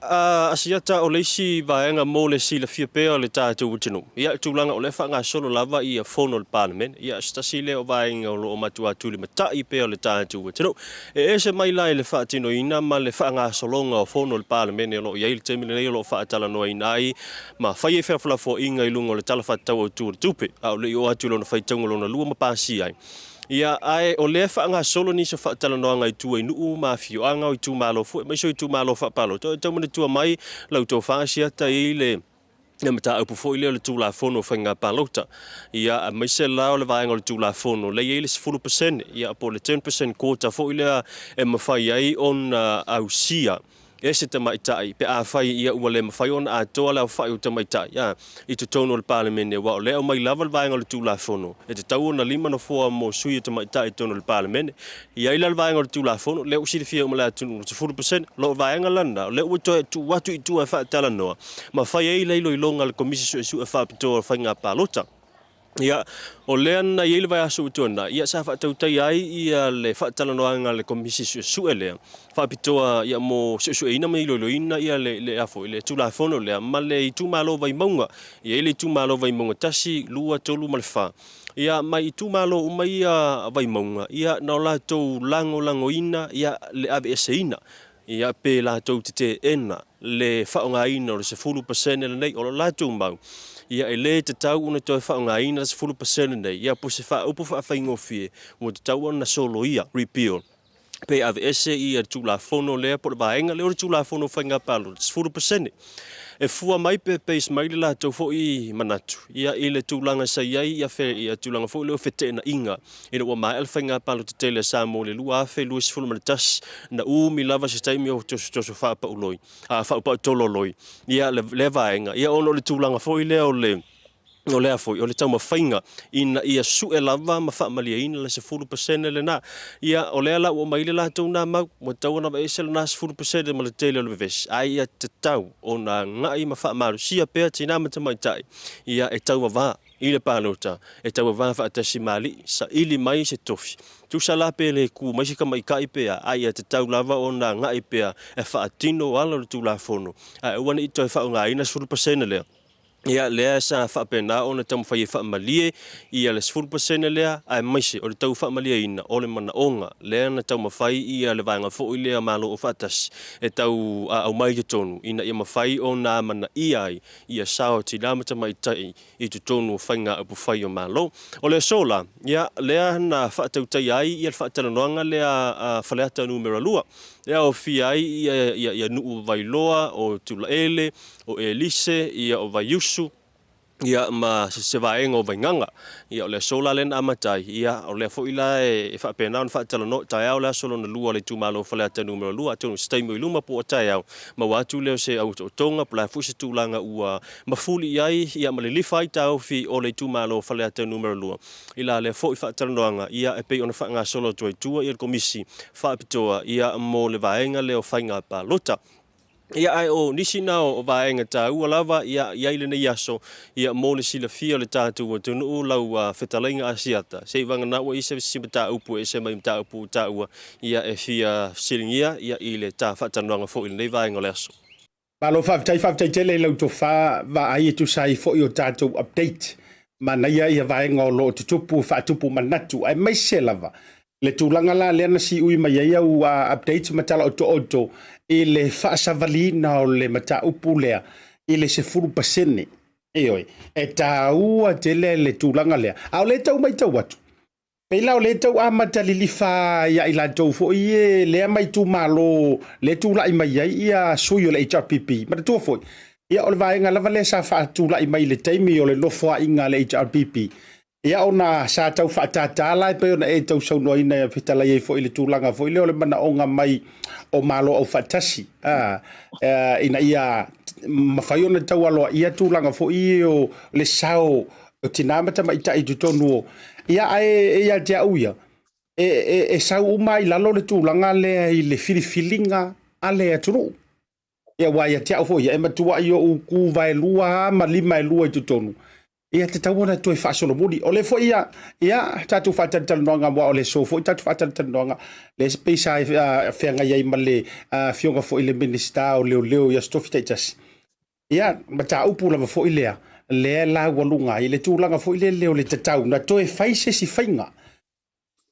asiata o leisi vaenga mo le sila fia pea le tātou utinu. Ia tūlanga o le whanga solo lava i a whono le parliament. Ia stasile o vaenga o lo o matua tūli matai pea le tātou utinu. E se mai lai le whaatino ina ma le whanga solonga o whono le parliament e lo i aile temile nei o lo whaatala noa ina ai. Ma whai e whawhala fo inga i lungo le talawhatau o tūra tupe. Au le i o atu lona whaitonga lona lua mapasi ai. Ia ai o le whaanga solo ni se whaatala noa ngai tua i nuu mafio anga o i tū malo fu. Mai so i tū malo whaapalo. Tau mene tua mai lau tau whaasiata i le mata upu fo i le tū la fono whainga palota. Ia mai se lao le vaenga o le tū la fono. Le i le 10%. Ia po le 10% kota fo i le mawhai ai on ausia. E se tamaitai, pe a whai ia ua le mawhai on a toa leo whai o tamaitai. I te tono le parliament e wao leo mai lava le vaenga le tūla whono. E te tau na 5 mo sui o tamaitai tono le parliament. Ia ila le vaenga le tūla whono, leo usiri fia umalea tunu 10%, lo vaenga lana, leo ua tu watu i tua whaatala noa. Ma whai e ila ilo ilonga le komisi su e whaapitoa whainga palota. Ia o lea na iele vai aso utona ia sa Tautai ai ia le whaatala noanga le komisi su e lea whaapitoa ia mo su e ina mai loina ia le afo le tula fono lea ma le i tūmalo vai maunga ia ile i tūmalo vai maunga Tasi lua tolu ma le wha ia mai i tūmalo umai ia vai maunga ia na o lātou lango ina ia le ave ese ina ia pe lātou te ena le whaonga ina o le 10% nei o lātou mau. Ia e le te tau una toi whaonga ina se 10% nei. Ia po se upu whaingofie mo te tau ana solo ia, repeal. Pe ave ese ia tūla whono lea po le vaenga leo le tūla whono whainga palo, 10%. E fua mai pe peis mai le lātou fo i manatu. Ia i le tūlanga sa iai ia where ia tūlanga fo leo whete na inga. Ina ua mai alwhainga palo te tele Samoa le Bluwave, lua se fulma le Tasi, na mi lava se taimi o toso whaapa uloi, whaapa tololoi. Ia le vaenga, ia ono le tūlanga fo i leo le o lea foi o le tau mawhainga ina ia su e lava ma whaamalia ina le se 40% le na ia o lea la o maile la tau na mau mo tau na vaese le na se 40% ma le tele o le ves ai ia te tau o na ngai ma whaamaru sia pea tina ma tamaitai ia e tau wava i le pālota e tau wava whaatasi mali sa ili mai se tofi tu sa la pe le ku mai se ka mai kai pea ai ia te tau lava o na ngai pea e whaatino ala le tu la fono ai wana i toi whaunga ina 40% lea ia lea sa whaapena o na tamu whai whaamalie ia le 10% lea ai maise o le tau whaamalie ina o le mana onga lea na tau mawhai ia le vaenga fo i lea malo o whaatas e tau au mai ke tonu ina ia mawhai o na mana iai ia sao ti lamata mai tai i tu tonu whainga upu whai o malo o le sola ia lea na whaatau tai ai ia le whaatalanoanga lea whaleata numero lua lea o fi ai ia nuu vailoa o tulaele o Elise ia o Vaiusu ia ma se vaenga o Vainganga ia o le sola len amatai ia o le foila e whaapena on whaatalano tai au la solo na lua le tumalo whaleata numero lua tonu staimu i luma po tai au ma watu leo se au tonga pla fusi tūlanga ua mafuli ai ia ma le lifai tau fi o le tumalo whaleata numero lua ila le fo i whaatalanoanga ia e pei ona whaanga solo toi tua ia le komisi whaapitoa ia mo le vaenga leo whainga pa lota ia ai o nisi nao o vaenga ta ua lava ia ile na yaso ia mo le sila fia le tatu o tunu lau whetalainga asiata se vanga na ua isa simata upu e se mai mta upu ta ua ia e fia silingia ia ile ta whatanonga fo ile nei vaenga le aso Malo whaftai tele lau to wha va ai tu sai fo i o tatu update mana ia vaenga o lo tutupu whatupu manatu ai mai se lava le tūlanga la lea na si ui mai ia u update matala oto i le whaasavalina o le mata upu lea i le se 10% oi e taua tele le tūlanga lea au le tau mai tau atu peila o le tau amata lilifa ia i la tau fo i lea mai tu malo le tūla i mai ia sui o le HRPP mata tua foi ia o le vaenga lava le sa whaatula i mai le taimi o le lofoa inga le HRPP ia ona sa tau whaatatala e pe ona e tau saunoa ina ia whitala i fo i le tūlanga fo i leo le mana onga mai o malo au whaatasi ina ia mawhai ona tau aloa ia tūlanga fo i o le sao o tinamata mai tai tu tonu o ia ia te auia e sau uma i lalo le tūlanga lea i le filifilinga a lea turu ia wai a te au fo ia e matua i o ku vai lua ma lima e lua i tu tonu ia te tau ona toi whaasolomoni. O le fo ia tatu whaatalanoanga mua o le so fo i tatu whaatalanoanga le peisa whianga iai ma le fionga fo i le minista o leo ia stofi taitasi. Ia mata upu lava fo i lea la walunga i le tūlanga fo i le leo le tatau na toi whaise si whainga.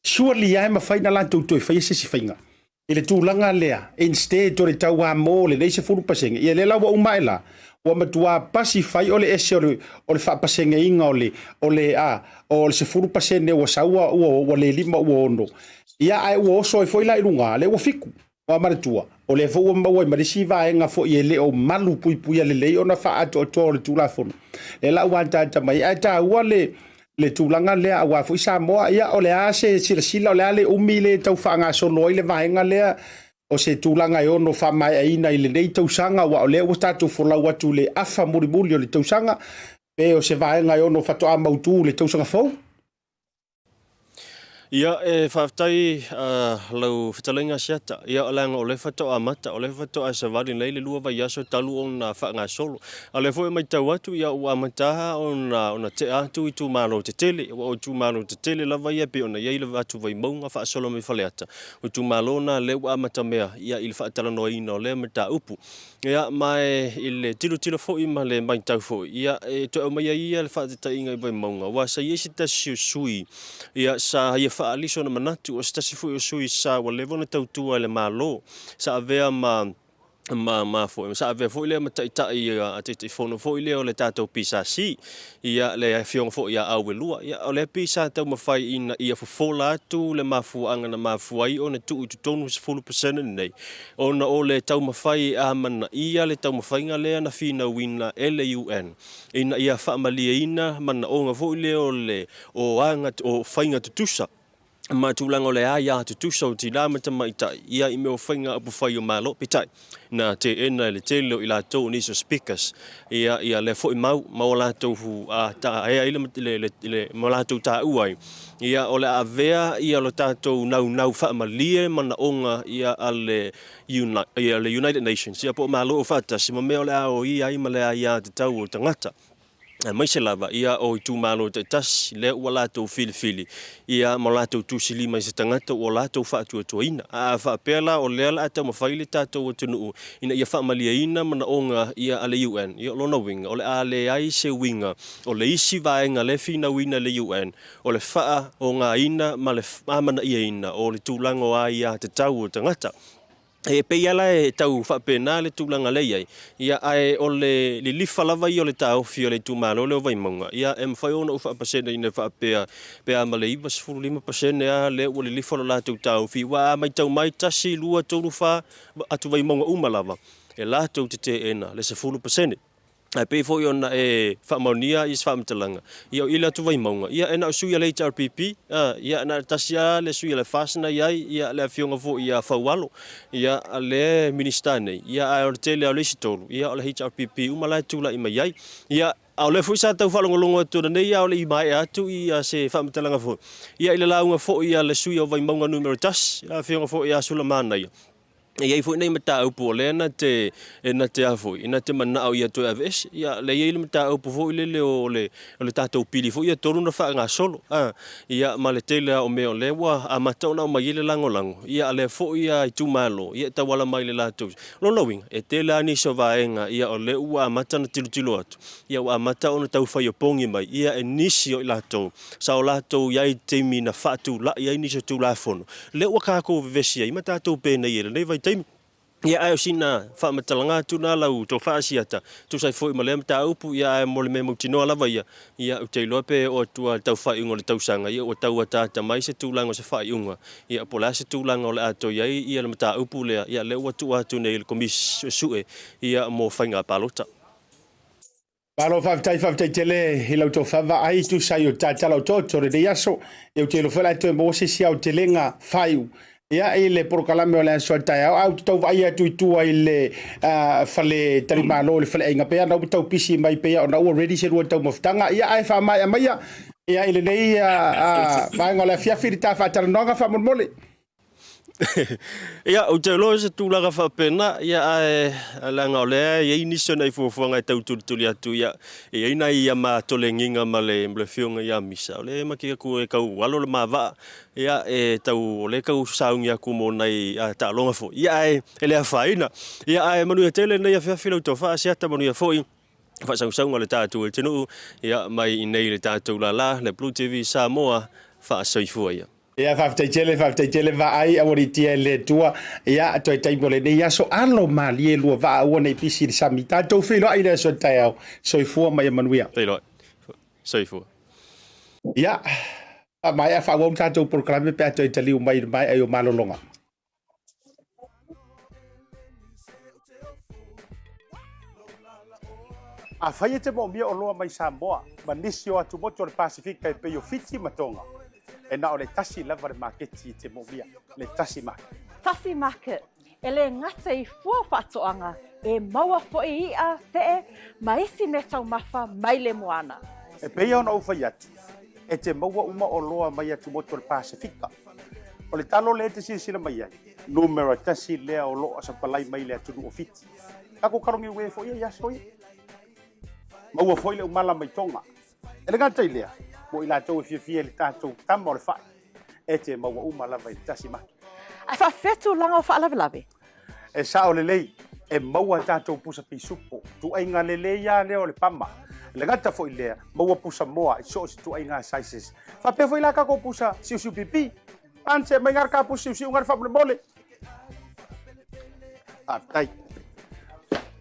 Surely ia ma whaina la toi whaise si whainga. I le tūlanga lea instead toi tau a mo le neise furu pasenga. Ia le lawa umaela wa matua pasi fai ole ese ole whapasenge inga ole se furu pasene wa saua wa le lima ua ono. Ia ai ua oso e foi la irunga le ua fiku wa maratua. O le fo maua i marisi vaenga fo i le o malu pui pui ale le ona wha ato le tūlafono. Le la ua anta mai ai ta ua le tūlanga lea awa fo i Samoa ia o le a se sila o le ale umi le tau whaanga solo i le vaenga lea o se tūlanga e ono whamai e ina i le nei tausanga wa o lea o tatu folau atu le afa murimuli o le tausanga pe o se vaenga e ono whatoa mautu le tausanga fau. Ia e whaftai lau whitalinga siata. Ia o langa o le whatoa mata, o le whatoa sa wari nei le lua vai aso talu o na whaanga solo. A le fo e mai tau atu ia ua mataha o na te atu i tūmano te tele. O tūmano te tele lava ia pe o na iei le atu vai maunga wha solo me whaleata. O tūmano na le ua mata mea ia i le whaatalano ina o le mata upu. Ia mai i le tilo fo i ma le mai tau fo. Ia e to o mai ia le whaatata inga i vai maunga. Wa sa iesi ta sui. Ia sa ia aliso na manatu o stasi fu o sui sa wa levo na tautua le malo sa avea ma fo sa avea fo ile mata ita ia ate fono fo ile o le tato pisa si ia le fiong fo ia au lua ia o le pisa tau mafai ina ia fo fola tu le mafu anga na mafu ai ona tu tonu 10% nei ona o le tau mafai a mana ia le tau mafai nga le na fina wina LUN ina ia fa malia ina mana o nga fo ile o le o anga o fainga tutusa ma tulang ole ia tu so ti la mata mai tai ia I me o whainga apu whai o malo pitai na te ena le te leo I la tau ni so speakers ia le fo I mau la tau hu a ta ia ile le mau la tau ta uai ia ole a vea ia lo tātou nau whaamalie mana onga ia ale United Nations ia po malo o whata si ma mea ole a o ia ima le a ia te tau o tangata mai se lava ia o tu malo te tas le ua latou filifili ia ma latou tusili mai se tangata o latou faatuatuaina a faapela o le ala ata mafaile tatou o tunuu ina ia faamaliaina mana onga ia ale UN ia lona winga o le a le ai se winga o le isi vaenga le finauina le UN o le faa o ngā ina ma le amana iaina o le tulango a ia te tau o tangata e pe ala e tau whapena le tūlanga lei ai. Ia ai o le lifa lava I o le tau fi o le tūmano le o vai maunga. Ia e mwhai ona uwha pasene ina whapea pea ma le iwa 5% a le o le lifa lo la tau fi wa mai tau mai tasi lua tōru wha atu vai maunga umalava. E la tau te ena le 5%. Ai pe foi ona e whamaunia I whamatalanga. Ia o ila tu vai maunga. Ia ena o suia le HRPP. Ia na tasia le suia le fasna iai. Ia le fionga fo ia Faualo. Ia le ministane. Ia a o tele o le sitolu. Ia o le HRPP. Umalai tula ima iai. Ia au le fuisa tau whalongolongo atu nei ia o le imai atu ia se whamatalanga fo. Ia ila launga fo ia le suia o vai maunga numero tas. Ia fionga fo ia Sulamana ia. Ia foi nei mata au po le na te afo ina te mana au ia to aves ia le ia mata au po foi le o le tatou pili foi ia tolu na fa nga solo ia male tele o me o le wa a mata na mai le lango ia le foi ia I tu malo ia ta wala mai le latou lo lowing e tele ani so vaenga ia o le ua mata na tilo atu ia wa mata ona tau fai o pongi mai ia e nisi o latou sa o latou ia te mina fatu la ia ni so tu la fono le ua ka ko vesi ia mata tau pe nei le vai ia ai sina whamatalanga tuna lau tō whaasiata. Tu sai foi ma lem tā upu ia ai mole me mutinoa lava ia u te lope o tua tau whaiunga le tausanga ia o tau atata mai se tūlanga se whaiunga. Ia pola se tūlanga o le ato iai ia le mata upu lea ia le ua tu atu nei le komis sue ia mo whainga palota. Palo whawtai tele he lau tō whawa ai tu sai o tātala o tōtore de yaso e o te lo whala te mo se sia o te lenga whaiu. Ia I le prokalame o le Tautai au tau vai atu tua I le fale tarimalo le fale inga pea nau tau pisi mai pea o nau already se rua tau mafutanga ia ai wha mai amaia ia I le nei vaenga le fiafiri ta whataranonga wha monmole. Ia o te loa se tūlanga whapena ia ai langa o lea ia iniso nei fuafuanga I tau tuli atu ia ina ia ma tole nginga ma le fionga ia misa o le makia ku e kau walo le mawa ia e tau o le kau saungi aku mo nei ta longa fo ia e le awhaina ia ai manu e tele nei a whiawhila uto wha Asiata manu ia foi whasaunga le tātou e tenu ia mai nei le tātou la le BluTV Samoa wha soifua ia. Ia whaftai tele va ai a wari tia le tua ia toi taimo le nei aso alo mali e lua va a wana I pisi di sami tātou whilo ai le so tai au soifua mai a manuia. Whilo soifua. Ia a mai a whawam tātou proklame pēr toi taliu mai ai o malolonga. A whaia te mo mia o loa mai Samoa ma nisi o atu moto le Pasifika e peo fiti matonga. E na o le Tasi lava le marketi te mo mia, le Tasi Market. Tasi Market, e le ngata I fua whatoanga, e maua fo'i ia te ma isi me tau mafa mai le moana. E pea ona uwhai atu, e te maua uma o loa mai atu moto le Pasifika. O le talo le te sila mai ai, numero tasi lea o loa sa palai mai le atu o fiti. Kako karongi ue fo'i ia soi. Maua fo'i le umala mai tonga. E le ngata I lea. Mo I la tau e fia le tātou tama o le whai. E te maua uma lava I Tasi Market. Ai whawhetu langa o whaalawe. E sa o le lei, e maua tātou pusa pisupo. Tu ai ngā le lei ia leo le pama. Le gata fo I lea, maua pusa moa I so tu ai ngā sizes. Whapea fo I la kako pusa siu pipi. Anse mai ngar ka pusa siu ngar whapule mole. Tai.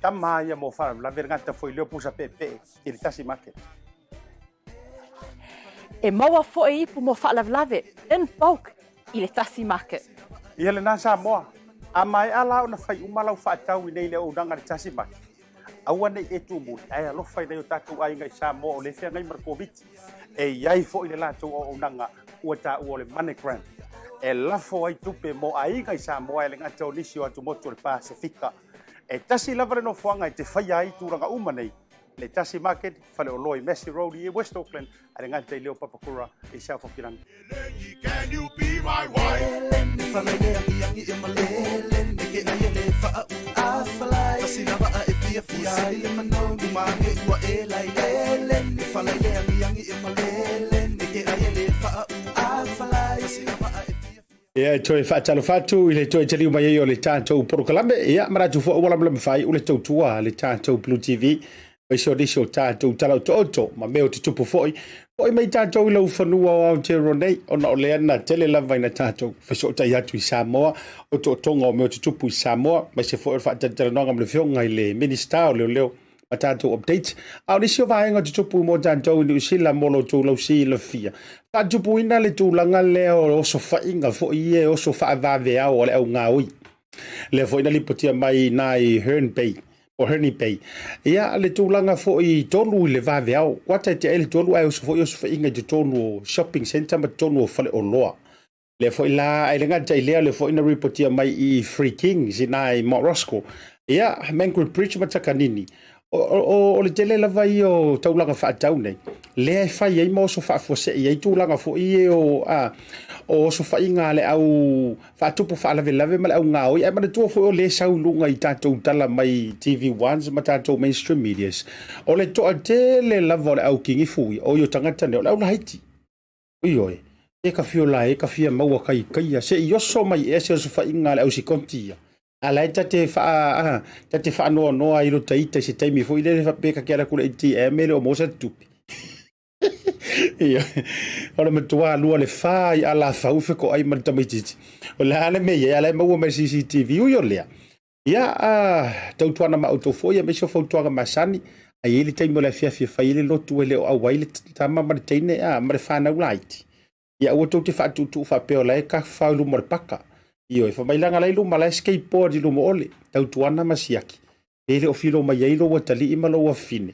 Tama ia mo whara, la vergata fo I leo pusa pepe I le Tasi Market. E maua fo'i ipu mo whaalawe in bulk I le Tasi Market. Ia le nā Samoa, a mai ala o na whai umalau whaatau I nei le o nanga le Tasi Market. Aua nei e tu muli, ai alo whai nei o tātou ai ngai Samoa o le whea ngai markoviti. E iai fo'i le lātou o nanga ua ta ua le MoneyGram e lafo ai tupe mo aiga i Samoa le ngata o nisi o atu motu le Pasifika e tasi lava le nofoanga i te whaia ai tūranga uma nei le Tasi Market fale o loi Messi Road i West Auckland a le ngata i leo papakura i South Auckland. Can you be my wife? Ia toe whaatalo whatu i le toe taliu mai o le tātou porokalame ia maratu fo wala mla mwhai ule tautua le tātou BluTV o iso diso tātou talau to oto ma meo te tupu foi mai tātou i lau whanua o Aotearoa nei ona o leana tele lava ina tātou whasotai atu i Samoa o to tonga o meo te tupu i Samoa mai se foi whaataranonga mle whionga i le minister o leo ma tātou update au nisio vaenga te tupu mo tātou i usila molo tō lau si la fia tupu ina le tūlanga leo o so whainga fo i e o so whaavave au o le au ngāui le fo ina lipotia mai nai Herne Bay ia le tūlanga fo i tonu i le vave au wata te ele tonu ai o so fo i o so whainga te tonu shopping center ma tonu o whale o loa le fo i la ele ngata i leo le fo ina ripotia mai i Free Kings i nai Mount Roscoe ia Mangrove Bridge mataka nini o le tele lava i o taulanga whaatau nei le ai whai ei mo so whaafose i ei tūlanga fo i e o so whainga le au whaatupu whaalave lave ma le au ngāoi ai mana tua fo o le saulunga i tātou tala mai TV1s ma tātou mainstream medias o le toa tele lava o le au kingi fui o i o tangata ne o le au lahaiti oi e ka fiola e ka fia maua kai se i oso mai e se o so whainga le au si kontia ala tate fa no ai lo taita se taimi foi le fa peka que era con ATM le o mosa tupi ia ora me tua lua le fa ala fa u fe ko ai man tamititi o la ale me ia le mo me CCTV u yo le ia tau tuana ma auto foi me so fo tuanga masani ai ele taimi le fia fa ile lo tu le au ai le tama ma teine ma fa na light ia o to te fa tu fa pe o la ka fa lu mo paka io e fa mai langa lai lu mala skateboard lu mo ole tau tuana masiaki ele o filo mai ai lo watali i malo wa fine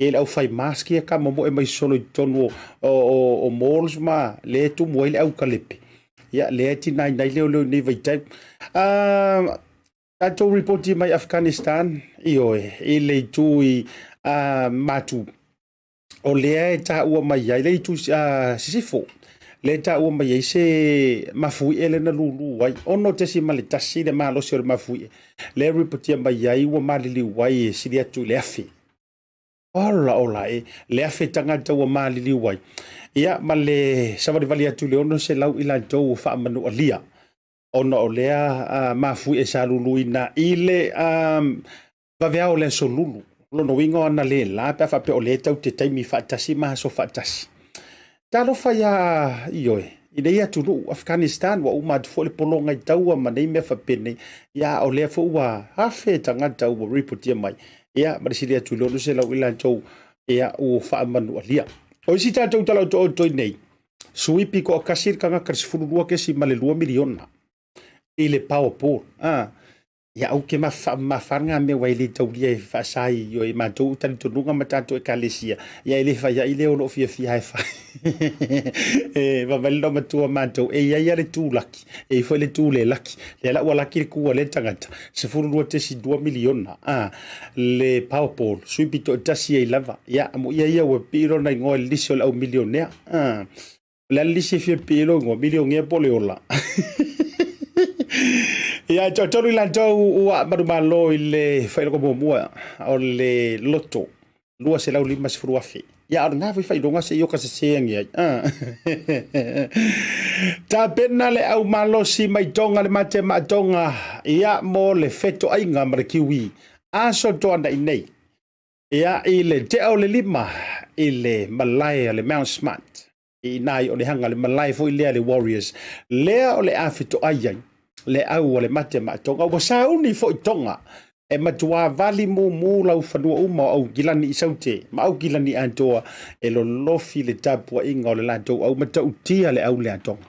ele au fai maski ka mo e mai solo tonu o malls ma le tu mo ele au kalepe ya le ti nai le ni vai tai tato report mai Afghanistan io ele tu i matu o le ta u mai ai le tu sisifo le ta o mai se mafui ele na lulu wai ono te si male tasi le malo se mafui le reportia mai ai o mali wai si dia tu le afi ola le afi tanga ta o mali wai ia male savali valia tu le ono se lau ila to fa manu alia ono o le mafui e sa lulu ina ile va vea o le so lulu lo no wingo na le la pa fa pe o le tau te taimi fa tasi ma so fa tasi talo faya ioe ina ia tunu Afghanistan wa umad fo le polonga i taua ma nei me fa pene ia o le fo wa hafe tangata u reportia mai ia ma silia tu lo se la wila to ia o fa manu alia o si tatou talo to nei suipi ko kasir kanga karsfulu ke si male 2 miliona ile powerpool ia au ke ma fanga me wa ile taulia e fa sai yo e ma to tan to nunga ma tato e kalesia ia ile fa ia ile o lo fia fa va vallo ma tu ma to e ia le tu laki e fo le tu le laki le la wala ki ku le tangata se fu lu te si 2 miliona le powerpool sui pito tasi e lava ia mo ia o piro na ngo le so au milionea la lisi fie pilo ngo milionea poleola ia tolu la tau ua marumalo i le whailoko mua o le loto lua se lau 5 furuafi ia o ngā whailonga se ioka se seangi ai ta pena le au malo si mai tonga le mate ma tonga ia mo le feto ainga mara kiwi aso toana i nei ia i le te au le 5 i le Malaya le Mount Smart i nai o le hanga le Malaya fo i lea le Warriors lea o le afito aiai le au le mate ma tonga o sauni fo tonga e matua vali mu lau fanua uma au gilani isaute ma au gilani antoa e lo lofi le tapua inga o le lato au matautia le au le atonga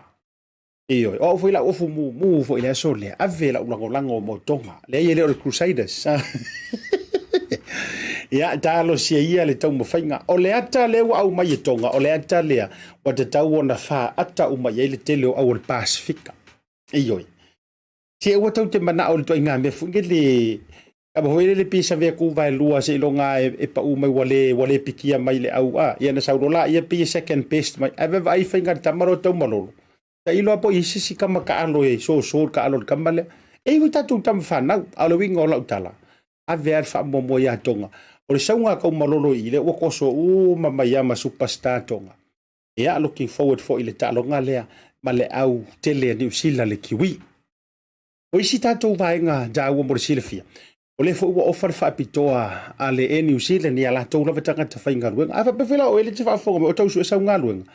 iyo o foi la ofu mu foi le so le ave la ulango lango mo tonga le ele o Crusaders ia talo sia ia le tau mawhainga o le ata le au mai e tonga o le ata lea wa te tau ona wha ata uma ia le tele o au le Pasifika ioi si e watau te mana o le toi ngā mea funge le aba hoere le pisa vea ku vai lua se ilonga e pa umai wale pikia mai le au ia na saurola ia pi second best mai ave vai whainga tamaro tau malolo ta ilo apo isi si kama ka alo e so ka alo kamale e wi tatu tam whanau alo winga o lau tala ave ar wha momo ia tonga o le saunga kau malolo i le wakoso mamayama superstar tonga ia looking forward for ile talonga lea ma le au tele New Zealand le kiwi o isi tatou vaenga daua mo le silafia o le fo ua ofar fa pitoa a le New Zealand ia la tou lava tangata whainga ruenga a whapewhila o ele te whaafonga o tau su e saunga ruenga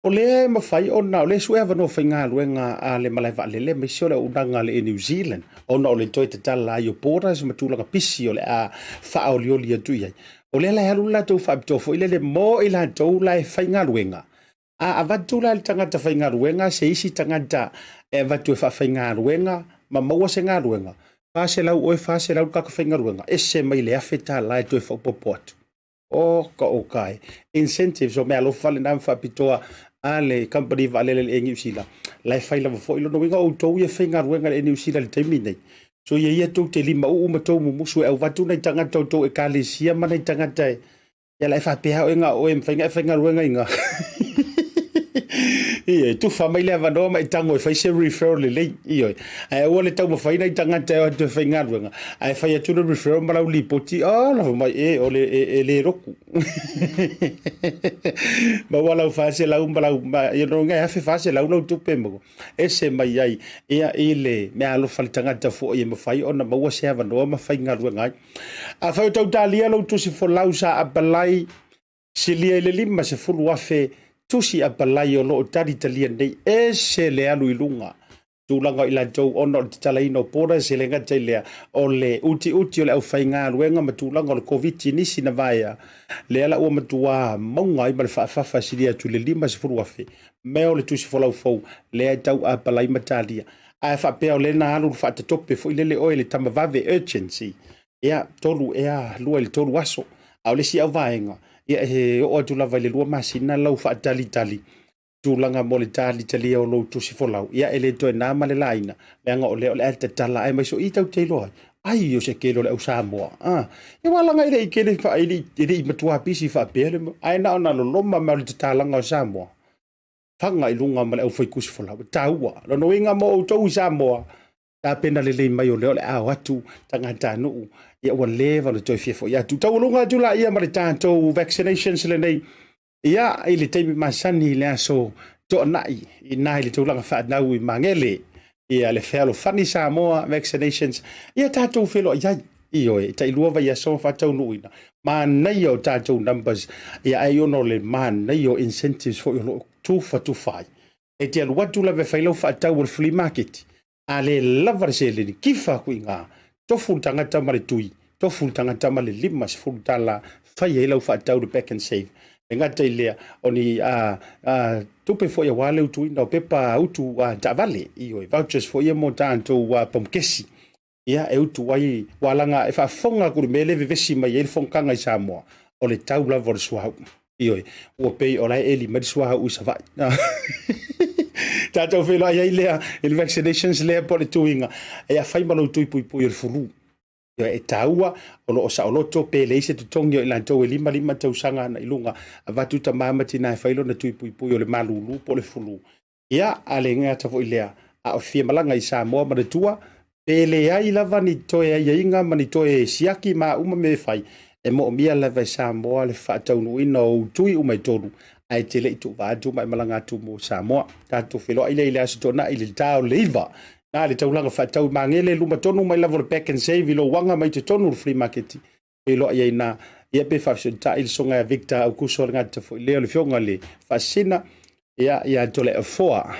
o le mawhai o na o le su e wano whainga ruenga a le malai wa le me sio le unanga le New Zealand o na o le toi te tala i o borders matulanga pisi o le a whaolioli atu iai o le lai halu la tou whaapitoa fo ile le mo i la tou lai whainga ruenga a vatu la le tangata whainga ruenga se isi tangata e vatu e whainga ruenga ma maua se ngā ruenga fase lau oe fase lau kaka whainga ruenga ese mai le awheta lai toi whaupopo atu o ka o kai incentives o mea lo whale na whaapitoa a le company va le New Zealand lai whaila wa fo ilo no winga o tau ia whainga ruenga le New Zealand le taimi nei so ia tau te lima uma tau musu e au vatu nei tangata tau e kālesia ma nei tangata e ia lai whapea o inga o e whainga ruenga inga ia tu fa mai leva no mai tango e faise referral le ia ai o le tau mafai nei tangata o te whainga ruenga ai fai atu no referral ma lau lipoti la mai e o le roku ma wala fase lau ma ia no ngai afi fase lau no tupe mo ese mai ai ia ile me alo fal tangata fo ia mafai ona ma wa se no ma whainga ruenga a fa tau talia lo tu si fo lausa a balai silia le lima se fulu afe tusi a balai o loo tari talia nei e se le alu ilunga. Tūlanga i la tau ono te talaino pora se le ngata lea o le uti o le au whainga ruenga ma tūlanga o le COVID nisi na vaia. Le ala ua matua maunga i ma le whaafafa siria tu le lima se furuafe. Meo le tusi folau fau le ai tau a balai matalia. A e whapea o le na alu whaatatope fo i lele oe le tamavave urgency. Ea tolu ea lua le tolu aso. Au le si au vaenga. Ia he o atu lava le lua masina lau whaatali-tali. Tūlanga mo le tali o lo tusi folau. Ia ele toe nā male laina. Leanga o le alta tala ai maiso i tau teilo ai. Ai o se kelo le au Samoa. Ia walanga ele i kele wha ele i matua pisi wha pere. Ai na ona lo loma ma le talanga o Samoa. Whanga i lunga ma le au whaikusi folau. Tāua. Lono inga mo o tau i Samoa. Tā pena le lei mai o leo le au atu tangata nuu. Ia ua lewa le toi fiefo. Ia tu tau lunga tu la ia ma le tātou vaccinations le nei. Ia i le teimi masani le aso to nai i nai le tūlanga whaanau i mangele. Ia le whealo whani Samoa vaccinations. Ia tātou whilo iai. Ioe, ta iluava ia so whatau nuina. Ma nei o tātou numbers. Ia ai ono le ma nei o incentives for ilo tūwha tūwhai. E te alu watu lawe whailau whaatau o le flea market. A le lavar se le ni kifa kui ngā. Tofu tangata ma le tui. Tofu tangata ma le lima se fulu tala. Whai e lau whaatau le back and save. E ngata i lea, oni tupe fo ia wale utu ina o pepa utu ta vale, iyo vouchers fo ia mo tanto pomkesi. Ia e utu wai walanga e whafonga kuri mele vivesi mai e fonkanga i Samoa. O le tau lava o le suahau. Iyo ua pei o lai eli mari suahau i savai. Tātou whelo ai lea, e vaccinations lea po le tuinga. E a whaimalo tui pui pui o le furu. E taua o lo sa o loto pe le se tutongi o la to e lima tau sanga na ilunga a vatu ta mama tina e failo na tui pui pui o le malulu po le fulu ia ale nga ta fo ilea a o fie malanga i Samoa ma le tua pe le ai lava ni toe ai inga ma ni toe siaki ma uma me fai e mo mia lava i Samoa le fa tau no ino tui uma i tonu ai te le tu va tu mai malanga tu mo Samoa ta tu filo ile ile aso na ile tau leiva na le taulanga whaatau mangele luma tonu mai lavo le back and save ilo wanga mai te tonu le flea market ilo ia ina ia pe whafisio ta il songa Victor au kuso ngata fo leo le fionga le fasina ia tole a foa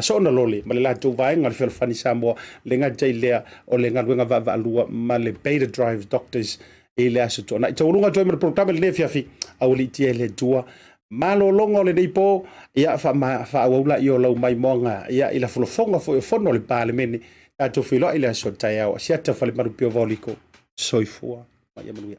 so na lole ma le la tu vaenga le fio fani Samoa le ngata ilea o le ngaluenga va alua ma le beta drive doctors ile aso tona i taulunga toi ma le programa le fiafi au li tia le tua malo longo le nei po ia fa aula io lau mai monga ia ila folofonga fo fono le parlemene tato filo ila so tai au Asiata Pio Vaoliko soifua mai manuia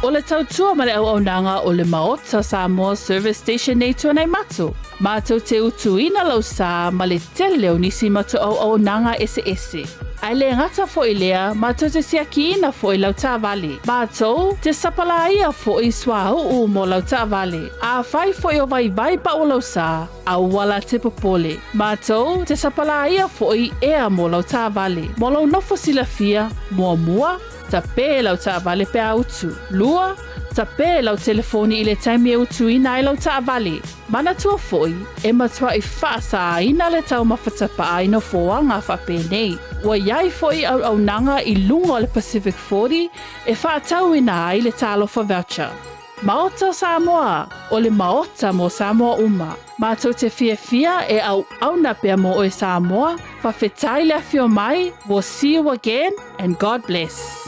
O le tautua ma le au nanga o le Maota Samoa Service Station nei tuanai matu. Mātou te utuina lau sa ma le tele o nisi matu au nanga ese. Ai le ngata fo i lea, mātou te siakiina fo i lau tāwale. Mātou te sapalaia fo i swahuu mo lau tāwale. A whai fo i o vai pa o lau sa, a wala te popole. Mātou te sapalaia fo i ea mo lau tāwale. Mo lau nofo silafia, mua, ta pē lau tāwale pe autu. Lua, ta pē lau telefoni i le taimi e utu ina i lau tāwale. Mana tua foi, e matua i whaasa ina le tau mawhatapa a ino foanga whape nei. Wa iai foi au nanga i lunga o le Pacific 40 e whaatau ina ai le talofa voucher. Maota Samoa, o le Maota mo Samoa uma. Mātou te fia e au na pia mo o Samoa, whawhetai le afio mai, we'll see you again and God bless.